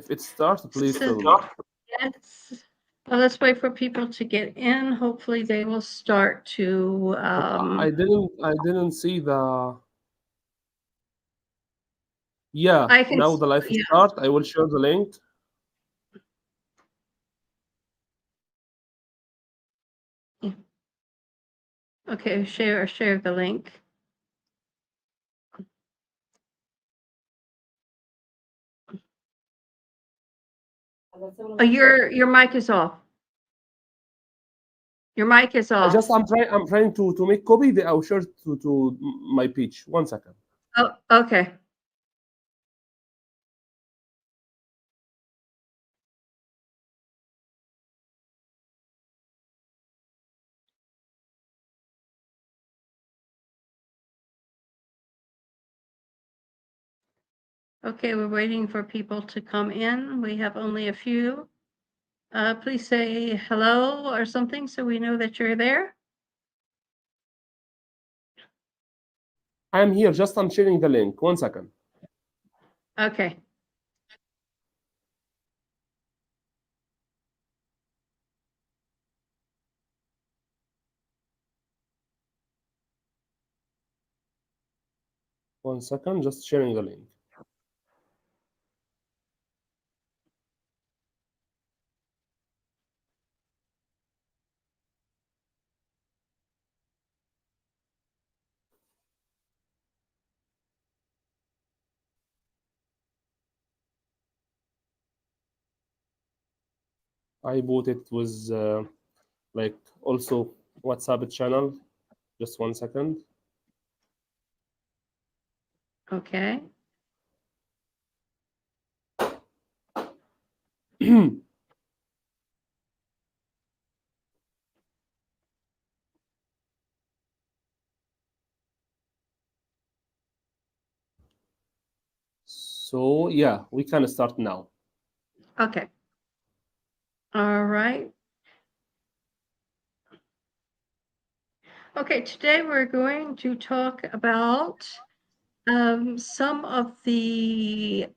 if it starts, please So- tell me. Yes. Well, let's wait for people to get in. Hopefully they will start to I didn't see the. Yeah, I can now the live yeah. start. I will share the link. Okay, share the link. Your mic is off. Your mic is off. I'm trying to make copy. I'll share to my page. 1 second. Oh, okay. Okay, we're waiting for people to come in. We have only a few. Please say hello or something so we know that you're there. I am here. Just I'm sharing the link. 1 second. Okay. One second. Just sharing the link. I put it with like also WhatsApp channel. Just 1 second. Okay. So yeah, we can start now. Okay. All right. Okay, today we're going to talk about some of the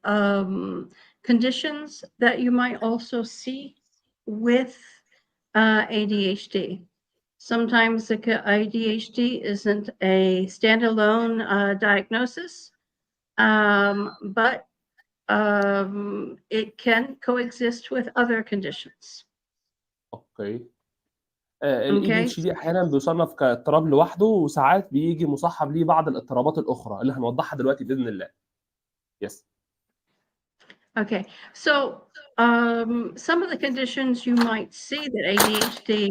conditions that you might also see with ADHD. Sometimes the ADHD isn't a standalone diagnosis, but it can coexist with other conditions. اوكي. ال ADHD احيانا بيصنف كاضطراب لوحده وساعات بيجي مصاحب ليه بعض الاضطرابات الاخرى اللي هنوضحها دلوقتي باذن الله. Yes. Okay, so some of the conditions you might see that ADHD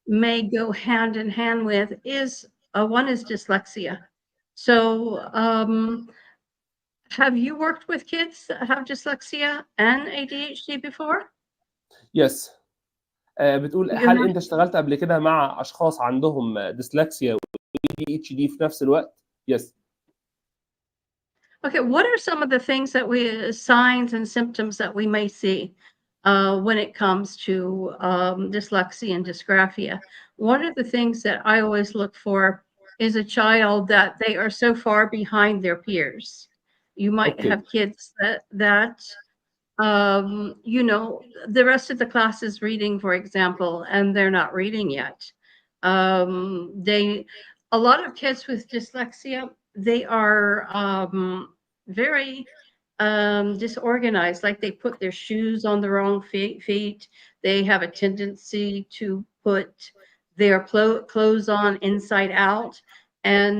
may go hand in hand with is one is dyslexia. So have you worked with kids that have dyslexia and ADHD before? Yes. بتقول هل انت اشتغلت قبل كده مع اشخاص عندهم ديسلكسيا و ADHD في نفس الوقت؟ Yes. Okay, what are some of the things that signs and symptoms that we may see when it comes to dyslexia and dysgraphia? One of the things that I always look for is a child that they are so far behind their peers. You might have kids that you know, the rest of the class is reading, for example, and they're not reading yet. A lot of kids with dyslexia, they are very disorganized, like they put their shoes on the wrong feet. They have a tendency to put their clothes on inside out, and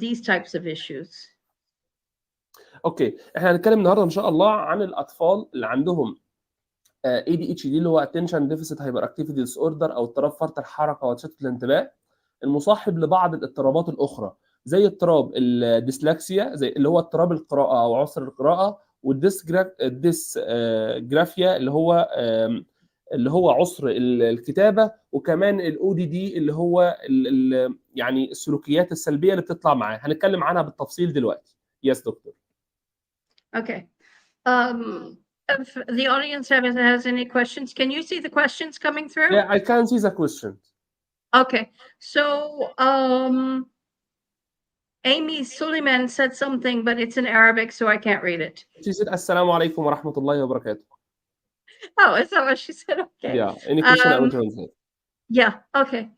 these types of issues. اوكي، احنا هنتكلم النهارده ان شاء الله عن الاطفال اللي عندهم ADHD اللي هو Attention Deficit Hyperactivity Disorder او اضطراب فرط الحركه وتشتت الانتباه، المصاحب لبعض الاضطرابات الاخرى زي اضطراب الديسلكسيا، زي اللي هو اضطراب القراءه او عسر القراءه، والديسجرافيا اللي هو عسر الكتابه، وكمان الODD اللي هو يعني السلوكيات السلبيه اللي بتطلع معاه. هنتكلم عنها بالتفصيل دلوقتي. يس دكتور. Okay. If the audience has any questions, can you see the questions coming through? Yeah, I can see the question. Okay. So Amy Suleiman said something, but it's in Arabic, so I can't read it. She said, Assalamu alaikum wa rahmatullahi wa barakatuh. Oh, is that what she said? Okay. Yeah, any question I want to answer. Yeah. Okay.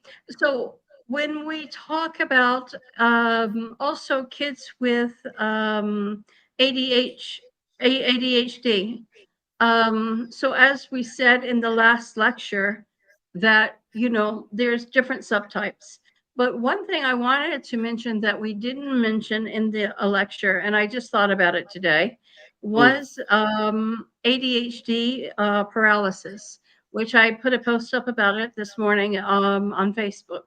So when we talk about also kids with ADHD, so as we said in the last lecture, that there's different subtypes. But one thing I wanted to mention that we didn't mention in the lecture, and I just thought about it today, Mm. was ADHD paralysis, which I put a post up about it this morning on Facebook.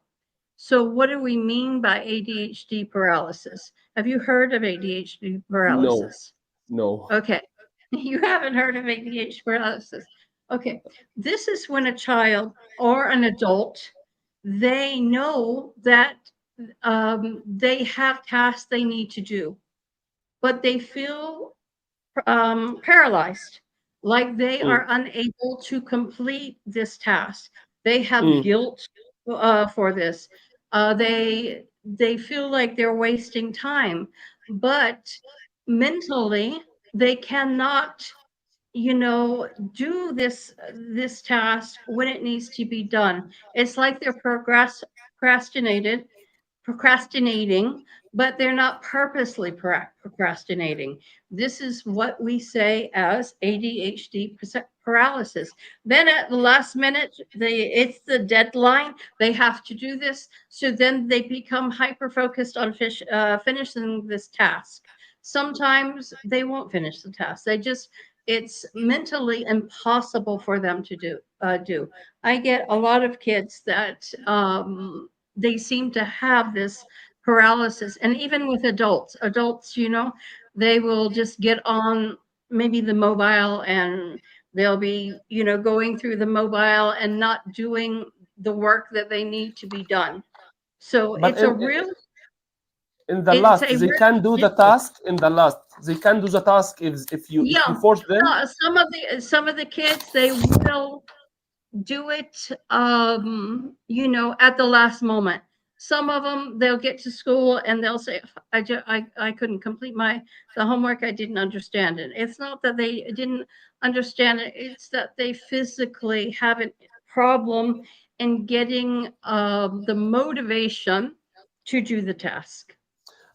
So what do we mean by ADHD paralysis? Have you heard of ADHD No, paralysis? no. Okay. You haven't heard of ADHD paralysis. Okay. This is when a child or an adult, they know that they have tasks they need to do, but they feel paralyzed, like they Mm. are unable to complete this task. They have Mm. guilt for this. They feel like they're wasting time, but mentally they cannot, do this task when it needs to be done. It's like they're procrastinated procrastinating, but they're not purposely procrastinating. This is what we say as ADHD paralysis. Then at the last minute, it's the deadline. They have to do this. So then they become hyper focused on finishing this task. Sometimes they won't finish the task. It's mentally impossible for them to do. I get a lot of kids that they seem to have this paralysis. And even with adults, they will just get on maybe the mobile, and they'll be, going through the mobile and not doing the work that they need to be done. So But in the it's last, a they real can do the issue. task. In the last, they can do the task if you Yeah. force them. Some of the kids, they will do it at the last moment. Some of them, they'll get to school and they'll say, I couldn't complete the homework. I didn't understand it. It's not that they didn't understand it, it's that they physically have a problem in getting the motivation to do the task.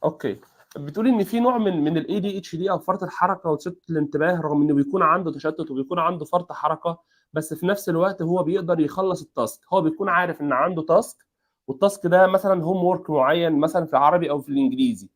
اوكي، بتقولي ان في نوع من الاي دي اتش دي او فرط الحركه وتشتت الانتباه، رغم انه بيكون عنده تشتت وبيكون عنده فرط حركه، بس في نفس الوقت هو بيقدر يخلص التاسك. هو بيكون عارف ان عنده تاسك، والتاسك ده مثلا هوم وورك معين مثلا في العربي او في الانجليزي،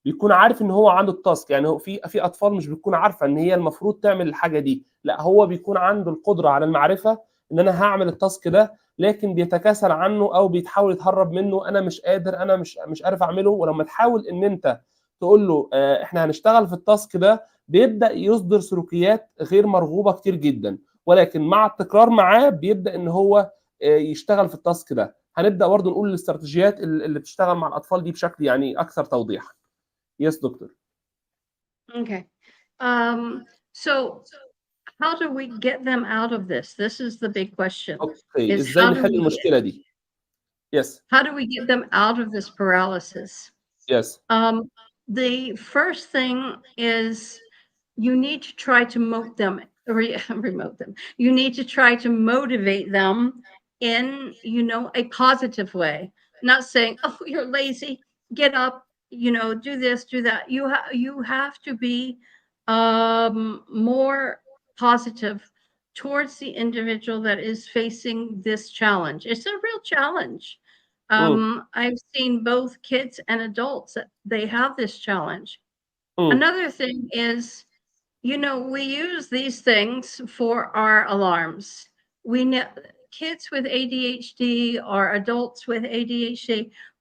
بيكون عارف ان هو عنده التاسك. يعني هو في اطفال مش بتكون عارفه ان هي المفروض تعمل الحاجه دي، لا هو بيكون عنده القدره على المعرفه ان انا هعمل التاسك ده، لكن بيتكاسل عنه او بيتحاول يتهرب منه. انا مش قادر، انا مش عارف اعمله. ولما تحاول ان انت تقول له احنا هنشتغل في التاسك ده، بيبدا يصدر سلوكيات غير مرغوبه كتير جدا، ولكن مع التكرار معاه بيبدا ان هو يشتغل في التاسك ده. هنبدا برضه نقول الاستراتيجيات اللي بتشتغل مع الاطفال دي بشكل يعني اكثر توضيحا. يس دكتور. Okay. So how do we get them out of this? This is the big question. اوكي، Is ازاي نحل المشكله دي؟ يس. how do we get them out of this paralysis? يس. The first thing is you need to try to remote them. You need to try to motivate them in, a positive way. Not saying, "Oh, you're lazy. Get up. Do this, do that." You have to be more positive towards the individual that is facing this challenge. It's a real challenge. I've seen both kids and adults that they have this challenge. Another thing is, we use these things for our alarms. We know kids with ADHD or adults with ADHD,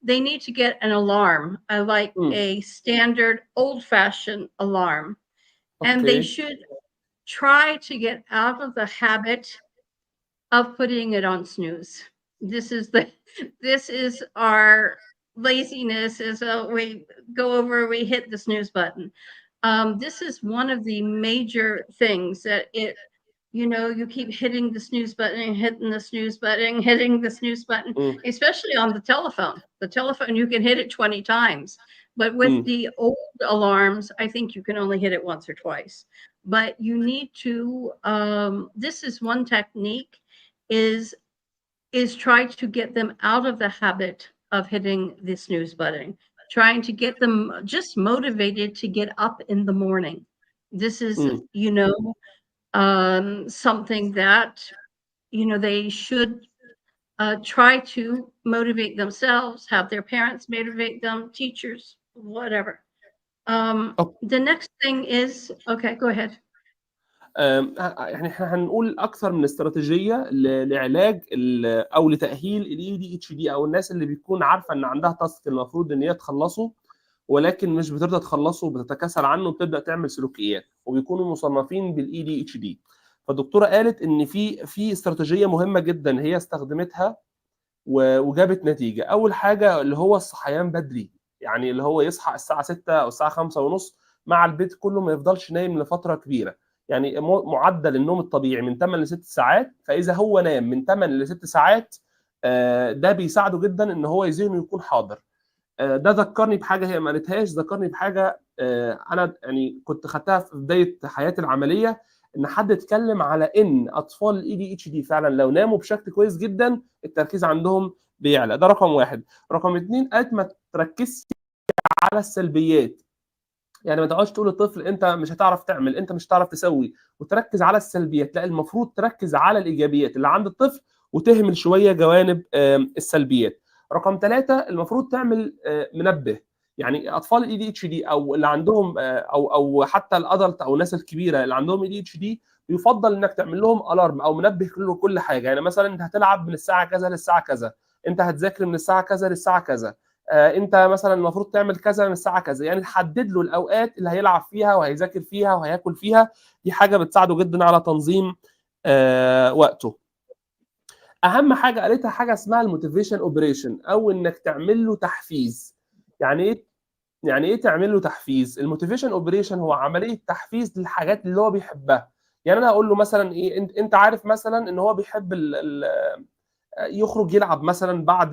they need to get an alarm, like a standard old-fashioned alarm. And they should try to get out of the habit of putting it on snooze. This is our laziness, is we go over, we hit the snooze button. This is one of the major things that you keep hitting the snooze button and hitting the snooze button, hitting the snooze button, especially on the telephone. The telephone, you can hit it 20 times. But with the old alarms, I think you can only hit it once or twice. but you need to, this is one technique, is try to get them out of the habit of hitting the snooze button, trying to get them just motivated to get up in the morning. This is, مم. something that, they should try to motivate themselves, have their parents motivate them, teachers, whatever. The next thing is, okay, go ahead. يعني احنا هنقول اكثر من استراتيجيه لعلاج او لتاهيل الاي دي اتش دي، او الناس اللي بيكون عارفه ان عندها تاسك المفروض ان هي تخلصه ولكن مش بترضى تخلصه وبتتكاسل عنه وبتبدا تعمل سلوكيات وبيكونوا مصنفين بالاي دي اتش دي. فالدكتوره قالت ان في استراتيجيه مهمه جدا هي استخدمتها وجابت نتيجه. اول حاجه اللي هو الصحيان بدري، يعني اللي هو يصحى الساعه 6 او الساعه 5 ونص مع البيت كله، ما يفضلش نايم لفتره كبيره. يعني معدل النوم الطبيعي من 8 ل 6 ساعات، فاذا هو نام من 8 ل 6 ساعات ده بيساعده جدا ان هو ذهنه يكون حاضر. ده ذكرني بحاجه هي ما قالتهاش، ذكرني بحاجه انا يعني كنت خدتها في بدايه حياتي العمليه، ان حد اتكلم على ان اطفال الاي دي اتش دي فعلا لو ناموا بشكل كويس جدا التركيز عندهم بيعلى. ده رقم واحد. رقم اتنين، قالت ما تركزش على السلبيات، يعني ما تقعدش تقول للطفل انت مش هتعرف تعمل، انت مش هتعرف تسوي وتركز على السلبيات. لا، المفروض تركز على الايجابيات اللي عند الطفل وتهمل شويه جوانب السلبيات. رقم ثلاثة، المفروض تعمل منبه. يعني اطفال الاي دي اتش دي او اللي عندهم او حتى الادلت او الناس الكبيره اللي عندهم اي دي اتش دي، يفضل انك تعمل لهم الارم او منبه كل حاجه. يعني مثلا انت هتلعب من الساعه كذا للساعه كذا، انت هتذاكر من الساعه كذا للساعه كذا، انت مثلا المفروض تعمل كذا من الساعه كذا. يعني تحدد له الاوقات اللي هيلعب فيها وهيذاكر فيها وهياكل فيها. دي حاجه بتساعده جدا على تنظيم وقته. اهم حاجه قالتها حاجه اسمها الموتيفيشن اوبريشن، او انك تعمل له تحفيز. يعني ايه؟ يعني ايه تعمل له تحفيز؟ الموتيفيشن اوبريشن هو عمليه تحفيز للحاجات اللي هو بيحبها. يعني انا هقول له مثلا ايه، انت عارف مثلا ان هو بيحب يخرج يلعب مثلا بعد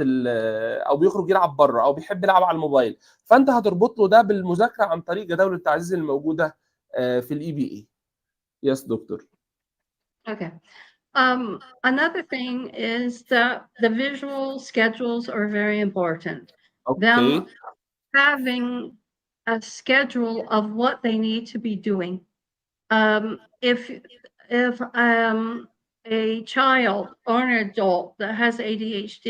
او بيخرج يلعب بره او بيحب يلعب على الموبايل، فانت هتربط له ده بالمذاكره عن طريق جداول التعزيز الموجوده في الاي بي اي. يس دكتور. Okay. Another thing is that the visual schedules are very important. Them اوكي. having a schedule of what they need to be doing. If a child or an adult that has ADHD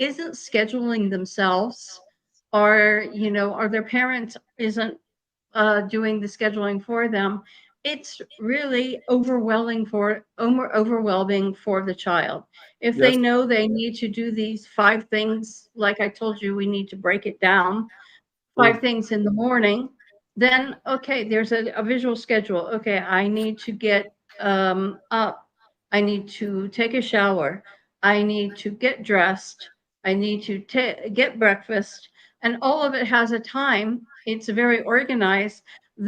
isn't scheduling themselves, or or their parents isn't doing the scheduling for them, it's really overwhelming for the child. If they يس. know they need to do these 5 things, like I told you, we need to break it down, 5 things in the morning, then okay, there's a visual schedule. Okay, I need to get up, I need to take a shower, I need to get dressed, I need to get breakfast, and all of it has a time. It's very organized.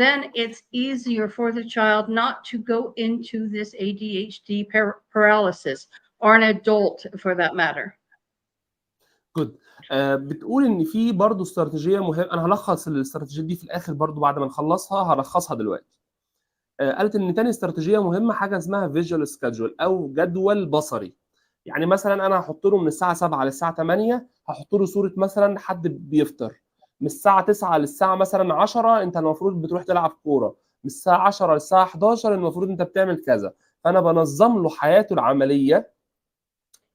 Then it's easier for the child not to go into this ADHD paralysis, or an adult for that matter. جود. بتقول ان في برضه استراتيجيه مهمه، انا هلخص الاستراتيجيه دي في الاخر برضه بعد ما نخلصها، هلخصها دلوقتي. قالت ان تاني استراتيجيه مهمه حاجه اسمها فيجوال سكادجول او جدول بصري. يعني مثلا انا هحط له من الساعه 7 للساعه 8 هحط له صوره مثلا حد بيفطر، من الساعه 9 للساعه مثلا 10 انت المفروض بتروح تلعب كوره، من الساعه 10 للساعه 11 المفروض انت بتعمل كذا. فانا بنظم له حياته العمليه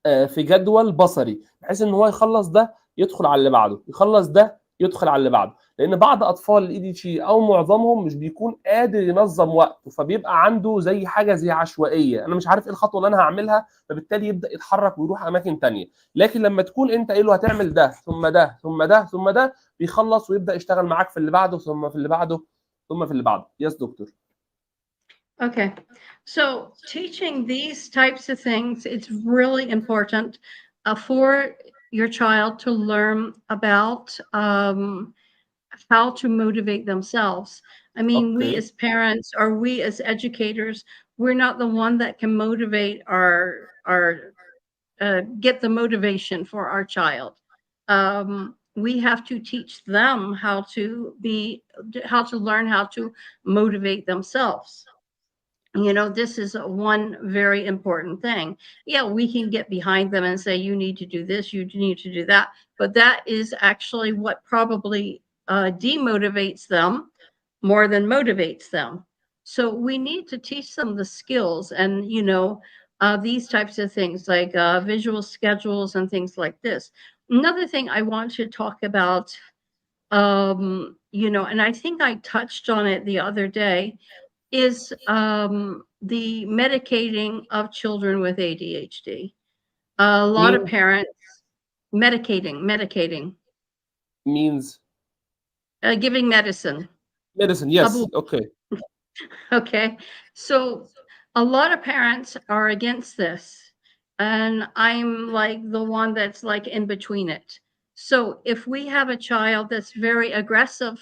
في جدول بصري، بحيث ان هو يخلص ده يدخل على اللي بعده، يخلص ده يدخل على اللي بعده. لان بعض اطفال الاي دي اتش او معظمهم مش بيكون قادر ينظم وقته، فبيبقى عنده زي حاجه زي عشوائيه، انا مش عارف ايه الخطوه اللي انا هعملها، فبالتالي يبدا يتحرك ويروح اماكن ثانيه. لكن لما تكون انت قايل له هتعمل ده ثم ده ثم ده ثم ده، بيخلص ويبدا يشتغل معاك في اللي بعده ثم في اللي بعده ثم في اللي بعده. يس دكتور. Okay, so teaching these types of things, it's really important for your child to learn about how to motivate themselves. I mean, we اوكي. as parents or we as educators, we're not the one that can motivate our get the motivation for our child. We have to teach them how to learn how to motivate themselves. This is one very important thing. Yeah, we can get behind them and say, you need to do this, you need to do that. But that is actually what probably demotivates them more than motivates them. So we need to teach them the skills and, these types of things like visual schedules and things like this. Another thing I want to talk about, and I think I touched on it the other day, is the medicating of children with ADHD. A lot of mean parents medicating, means giving medicine. medicine. Yes. Abu, Okay. okay. So a lot of parents are against this, and I'm like the one that's like in between it. So if we have a child that's very aggressive,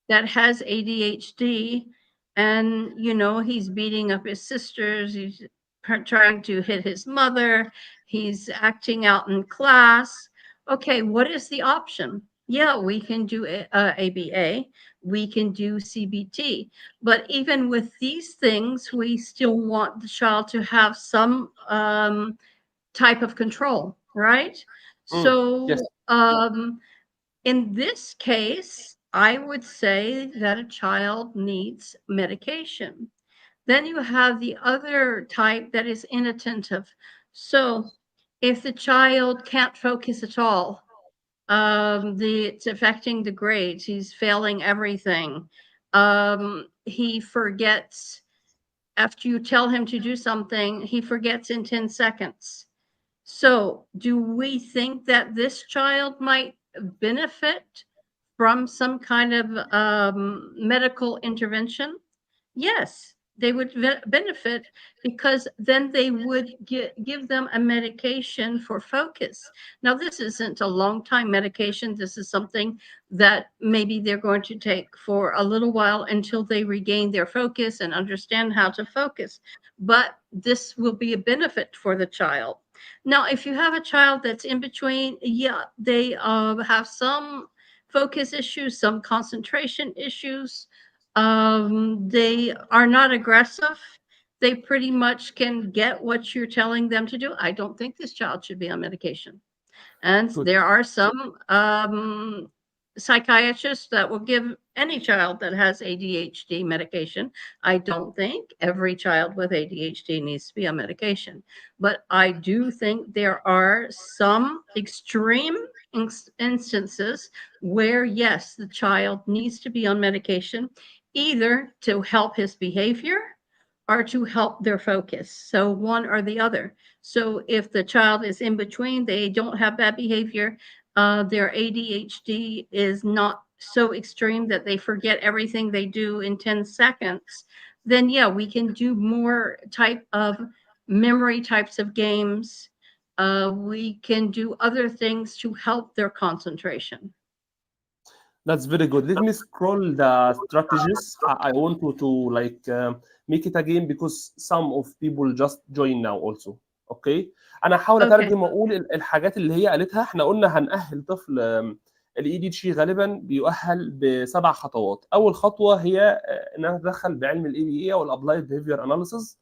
that has ADHD, and he's beating up his sisters, he's trying to hit his mother, he's acting out in class. Okay, what is the option? Yeah, we can do ABA, we can do CBT, but even with these things, we still want the child to have some type of control, right? Yes. So in this case, I would say that a child needs medication. Then you have the other type that is inattentive. So if the child can't focus at all, it's affecting the grades, he's failing everything. He forgets after you tell him to do something, he forgets in 10 seconds. So, do we think that this child might benefit from some kind of medical intervention? Yes, they would benefit, because then they would give them a medication for focus. Now, this isn't a long time medication. This is something that maybe they're going to take for a little while until they regain their focus and understand how to focus. But this will be a benefit for the child. Now, if you have a child that's in between, yeah, they have some focus issues, some concentration issues. They are not aggressive. They pretty much can get what you're telling them to do. I don't think this child should be on medication. And Good. there are some psychiatrists that will give any child that has ADHD medication. I don't think every child with ADHD needs to be on medication, but I do think there are some extreme instances where, yes, the child needs to be on medication, either to help his behavior or to help their focus. So one or the other. So if the child is in between, they don't have bad behavior, their ADHD is not so extreme that they forget everything they do in 10 seconds, then yeah, we can do more type of memory types of games. We can do other things to help their concentration. That's very good. Let me scroll the strategies. I want to like make it again because some of people just join now also. اوكي انا هحاول Okay. اترجم واقول الحاجات اللي هي قالتها. احنا قلنا هنأهل طفل الاي دي اتش غالبا بيؤهل ب7 خطوات. اول خطوه هي ان انا اتدخل بعلم الاي بي اي او الابلايد بيهيفير اناليسيز.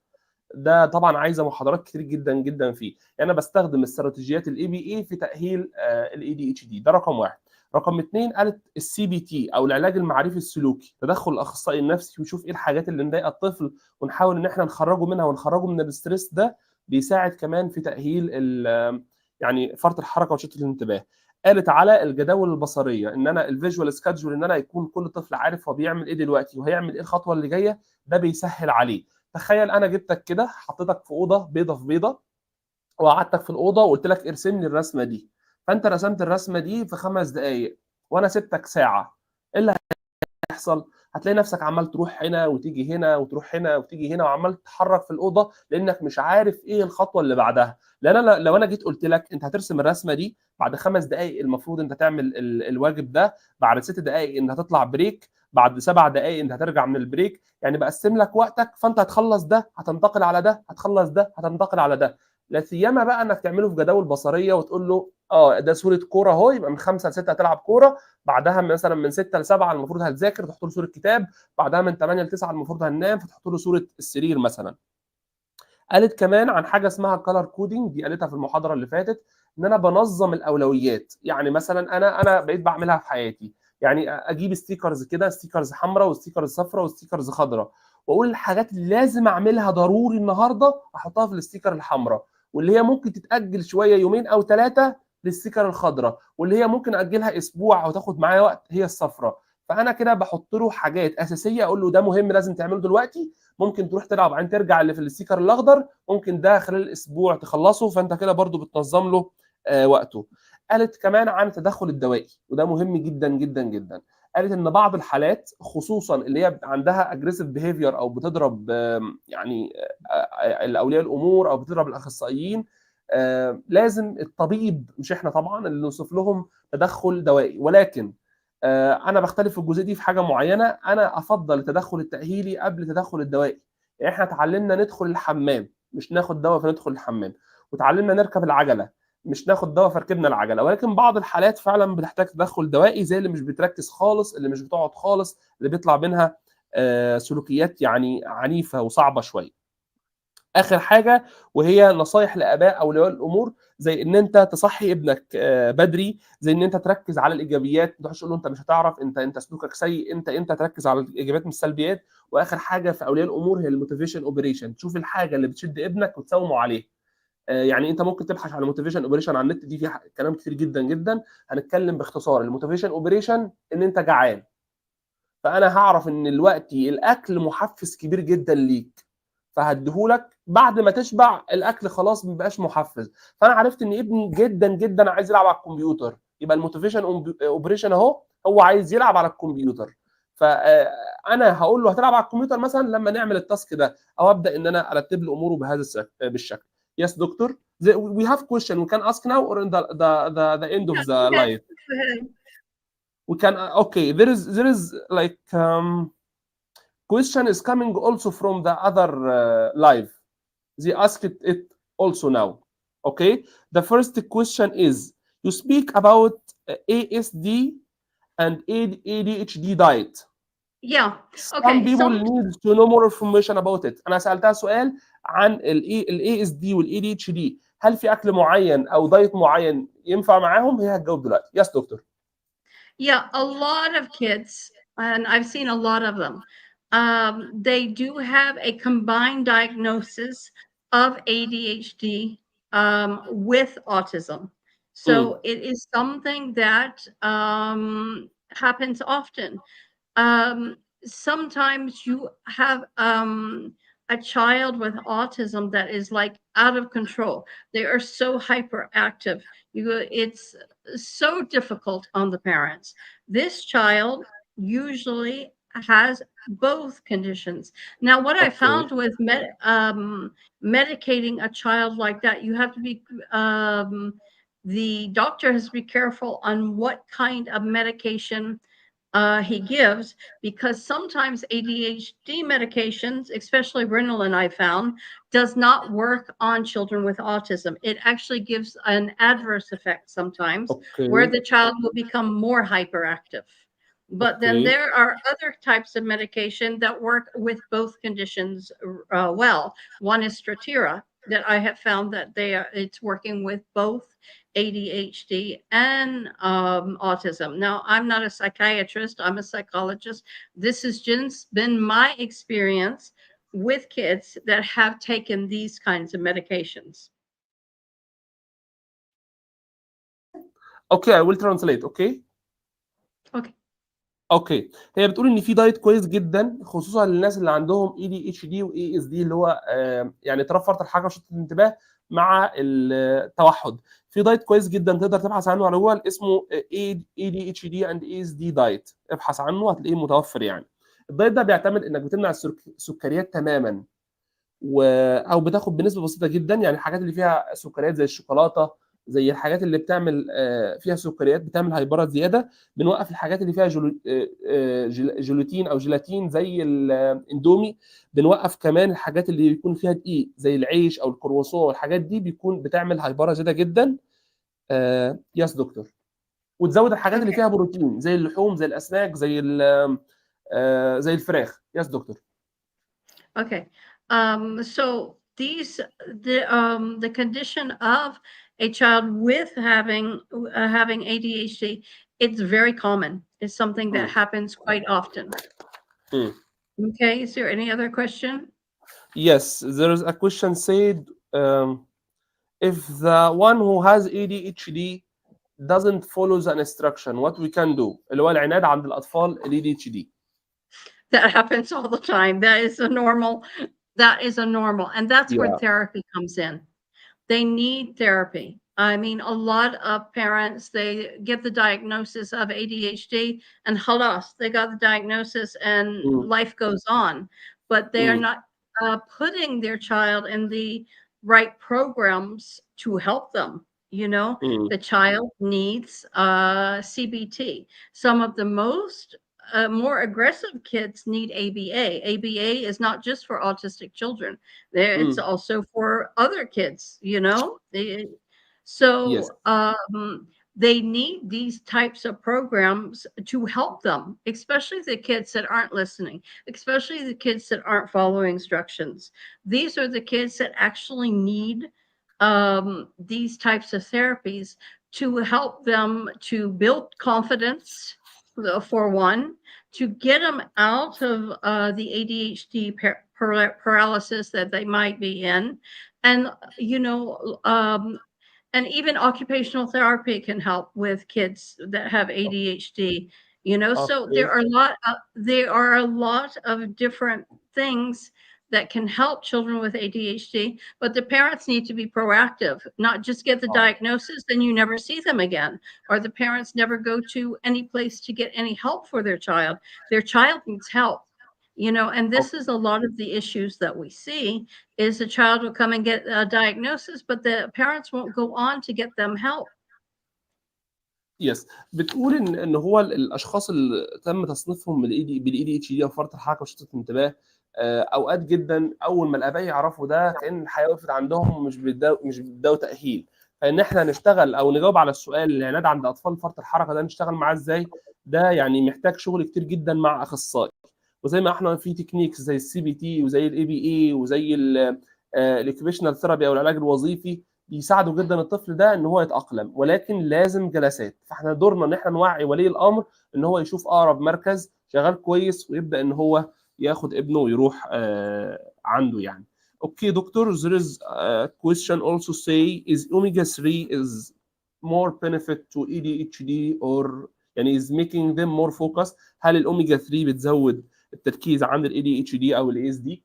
ده طبعا عايزه محاضرات كتير جدا جدا فيه. يعني انا بستخدم استراتيجيات الاي بي اي في تأهيل الاي دي اتش دي. ده رقم واحد. رقم اثنين قالت السي بي تي او العلاج المعرفي السلوكي، تدخل الاخصائي النفسي ويشوف ايه الحاجات اللي مضايقه الطفل ونحاول ان احنا نخرجه منها ونخرجه من الاسترس ده. بيساعد كمان في تأهيل يعني فرط الحركه وتشتت الانتباه. قالت على الجداول البصريه ان انا الفيجوال سكادجول، ان انا يكون كل طفل عارف هو بيعمل ايه دلوقتي وهيعمل ايه الخطوه اللي جايه. ده بيسهل عليه. تخيل انا جبتك كده حطيتك في اوضه بيضه في بيضه وقعدتك في الاوضه وقلت لك ارسم لي الرسمه دي، فانت رسمت الرسمه دي في 5 دقائق وانا سبتك ساعه. ايه اللي هيحصل؟ هتلاقي نفسك عمال تروح هنا وتيجي هنا وتروح هنا وتيجي هنا وعمال تتحرك في الاوضه لانك مش عارف ايه الخطوه اللي بعدها. لان انا لو انا جيت قلت لك انت هترسم الرسمه دي بعد 5 دقائق المفروض انت تعمل الواجب ده، بعد 6 دقائق انت هتطلع بريك، بعد 7 دقائق انت هترجع من البريك، يعني بقسم لك وقتك. فانت هتخلص ده هتنتقل على ده، هتخلص ده هتنتقل على ده. لا سيما بقى انك تعمله في جداول بصريه وتقول له ده صوره كوره اهو، يبقى من 5 ل 6 هتلعب كوره، بعدها مثلا من 6 ل 7 المفروض هتذاكر تحط له صوره كتاب، بعدها من 8 ل 9 المفروض هننام فتحط له صوره السرير مثلا. قالت كمان عن حاجه اسمها كلر كودينج، دي قالتها في المحاضره اللي فاتت، ان انا بنظم الاولويات. يعني مثلا انا بقيت بعملها في حياتي، يعني اجيب ستيكرز كده، ستيكرز حمراء وستيكرز صفراء وستيكرز خضراء، واقول الحاجات اللي لازم اعملها ضروري النهارده احطها في الستيكر الحمراء، واللي هي ممكن تتاجل شويه يومين او 3 للستيكر الخضراء، واللي هي ممكن اجلها اسبوع او تاخد معايا وقت هي الصفراء. فانا كده بحط له حاجات اساسيه، اقول له ده مهم لازم تعمله دلوقتي، ممكن تروح تلعب بعدين ترجع اللي في الستيكر الاخضر، ممكن ده خلال الاسبوع تخلصه، فانت كده برضو بتنظم له وقته. قالت كمان عن التدخل الدوائي، وده مهم جدا جدا جدا. قالت ان بعض الحالات خصوصا اللي هي عندها اجريسيف بيهيفير او بتضرب يعني الاولياء الامور او بتضرب الاخصائيين، لازم الطبيب مش احنا طبعا اللي نوصف لهم تدخل دوائي، ولكن انا بختلف في الجزئيه دي في حاجه معينه، انا افضل التدخل التاهيلي قبل التدخل الدوائي. يعني احنا اتعلمنا ندخل الحمام مش ناخد دواء فندخل الحمام، وتعلمنا نركب العجله مش ناخد دواء فركبنا العجله، ولكن بعض الحالات فعلا بتحتاج تدخل دوائي، زي اللي مش بتركز خالص، اللي مش بتقعد خالص، اللي بيطلع منها سلوكيات يعني عنيفه وصعبه شويه. اخر حاجه وهي نصايح لاباء اولياء الامور، زي ان انت تصحي ابنك بدري، زي ان انت تركز على الايجابيات، ما تقعدش تقول له انت مش هتعرف، انت سلوكك سيء، انت تركز على الايجابيات مش السلبيات. واخر حاجه في اولياء الامور هي الموتيفيشن اوبريشن، تشوف الحاجه اللي بتشد ابنك وتساومه عليها. يعني انت ممكن تبحث عن موتيفيشن اوبريشن على النت، دي فيها كلام كتير جدا جدا. هنتكلم باختصار، الموتيفيشن اوبريشن ان انت جعان، فانا هعرف ان دلوقتي الاكل محفز كبير جدا ليك، فهديهولك بعد ما تشبع، الاكل خلاص ما بقاش محفز. فانا عرفت ان ابني جدا جدا عايز يلعب على الكمبيوتر، يبقى الموتيفيشن اوبريشن اهو، هو عايز يلعب على الكمبيوتر، فانا هقول له هتلعب على الكمبيوتر مثلا لما نعمل التاسك ده، او ابدا ان انا ارتب له اموره بهذا بالشكل. Yes, doctor. We have question we can ask now or in the end of the Yeah, live. go ahead. We can okay. There is like question is coming also from the other live. They asked it also now. Okay. The first question is: you speak about ASD and ADHD diet. Yeah. Some Okay. people need to know more information about it. أنا سألتها سؤال عن ال ASD وال ADHD، هل في أكل معين أو دايت معين ينفع معاهم؟ هي هتجاوب دلوقتي. Yes, doctor. Yeah, a lot of kids, and I've seen a lot of them, they do have a combined diagnosis of ADHD with autism. So it is something that happens often. Sometimes you have a child with autism that is like out of control. They are so hyperactive. It's so difficult on the parents. This child usually has both conditions. Now, what I Okay. found with medicating a child like that, you have to be, the doctor has to be careful on what kind of medication he gives, because sometimes ADHD medications, especially Ritalin, I found, does not work on children with autism. It actually gives an adverse effect sometimes, where the child will become more hyperactive. But then there are other types of medication that work with both conditions well. One is Strattera, that I have found that it's working with both ADHD and autism. Now, I'm not a psychiatrist, I'm a psychologist. This has just been my experience with kids that have taken these kinds of medications. Okay, I will translate. Okay. Okay. اوكي. هي بتقول ان في دايت كويس جدا خصوصا للناس اللي عندهم اي دي اتش دي واي اس دي، اللي هو يعني اضطراب فرط الحركه وشتت الانتباه مع التوحد. في دايت كويس جدا تقدر تبحث عنه على جوجل، اسمه اي دي اتش دي اند اي اس دي دايت، ابحث عنه هتلاقيه متوفر. يعني الدايت ده بيعتمد انك بتمنع السكريات تماما، او بتاخد بنسبه بسيطه جدا، يعني الحاجات اللي فيها سكريات زي الشوكولاته، زي الحاجات اللي بتعمل فيها سكريات بتعمل هايبرات زياده، بنوقف الحاجات اللي فيها جلوتين او جيلاتين زي الاندومي، بنوقف كمان الحاجات اللي بيكون فيها دقيق زي العيش او الكرواسون، والحاجات دي بيكون بتعمل هايبره زياده جدا. يس دكتور. وتزود الحاجات اللي فيها بروتين زي اللحوم، زي الاسماك، زي زي الفراخ. يس دكتور. Okay. So the condition of a child with having ADHD, it's very common. It's something that happens quite often. Okay. Is there any other question? Yes, there is a question said, if the one who has ADHD doesn't follow the instruction, what we can do؟ اللي هو العناد عند الأطفال ال ADHD. That happens all the time. That is a normal, and that's where therapy comes in. They need therapy. I mean, a lot of parents, they get the diagnosis of ADHD and halas, they got the diagnosis and life goes on, but they are not putting their child in the right programs to help them. You know, the child needs CBT. Some of the more aggressive kids need ABA. ABA is not just for autistic children. It's also for other kids, you know. They need these types of programs to help them, especially the kids that aren't listening, especially the kids that aren't following instructions. These are the kids that actually need these types of therapies to help them to build confidence, for one, to get them out of the ADHD paralysis that they might be in. And, you know, and even occupational therapy can help with kids that have ADHD, you know. So there are a lot of different things that can help children with ADHD, but the parents need to be proactive, not just get the diagnosis, then you never see them again, or the parents never go to any place to get any help for their child. Their child needs help, you know, and this is a lot of the issues that we see is the child will come and get a diagnosis, but the parents won't go on to get them help. يس. بتقول ان هو الاشخاص اللي تم تصنيفهم بالاي دي اتش دي او فرط الحركه وشتت الانتباه، اوقات جدا اول ما الاباء يعرفوا ده كأن الحياه وقفت عندهم، مش بيبداوا تاهيل. فان احنا نشتغل او نجاوب على السؤال العناد عند اطفال فرط الحركه ده نشتغل معاه ازاي، ده يعني محتاج شغل كتير جدا مع اخصائي. وزي ما احنا في تكنيكس زي السي بي تي وزي الاي بي اي وزي الاوكيبيشنال ثيرابي او العلاج الوظيفي بيساعدوا جدا الطفل ده ان هو يتاقلم، ولكن لازم جلسات. فاحنا دورنا ان احنا نوعي ولي الامر ان هو يشوف اقرب مركز شغال كويس ويبدا ان هو ياخد ابنه ويروح عنده يعني. اوكي دكتور, there is a question also say is omega 3 is more benefit to ADHD or يعني is making them more focused؟ هل الاوميجا 3 بتزود التركيز عند ال ADHD او ال ASD؟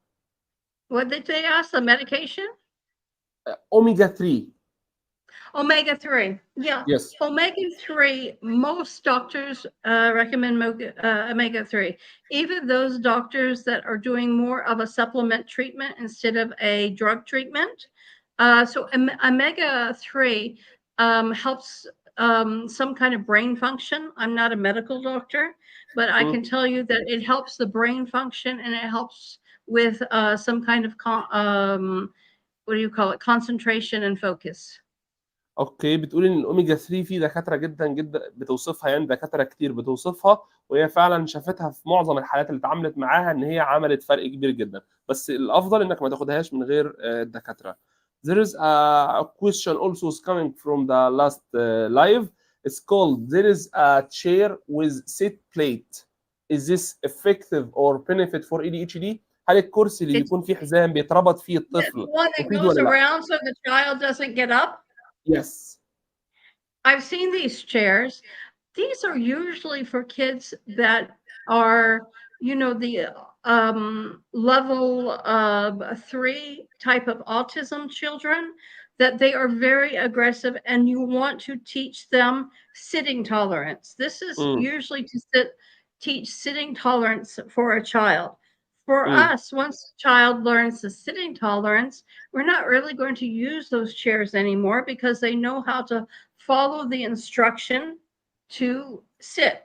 What did they ask? The medication? Omega 3. Omega 3. Yeah. Yes. Omega 3, most doctors recommend omega 3. Even those doctors that are doing more of a supplement treatment instead of a drug treatment. So omega 3 helps some kind of brain function. I'm not a medical doctor, but I can tell you that it helps the brain function and it helps with some kind of what do you call it? Concentration and focus. اوكي. بتقول ان الاوميجا 3 في دكاتره جدا جدا بتوصفها، يعني دكاتره كتير بتوصفها، وهي فعلا شافتها في معظم الحالات اللي اتعاملت معاها ان هي عملت فرق كبير جدا، بس الافضل انك ما تاخدهاش من غير الدكاتره. There is a question also is coming from the last live. It's called there is a chair with sit plate. Is this effective or benefit for ADHD؟ هل الكرسي اللي بيكون فيه حزام بيتربط فيه الطفل one that مفيد goes ولا لا؟ around so the child doesn't get up? Yes. I've seen these chairs. These are usually for kids that are, you know, the level 3 type of autism children, that they are very aggressive and you want to teach them sitting tolerance. This is usually to teach sitting tolerance for a child. For us, once the child learns the sitting tolerance, we're not really going to use those chairs anymore because they know how to follow the instruction to sit.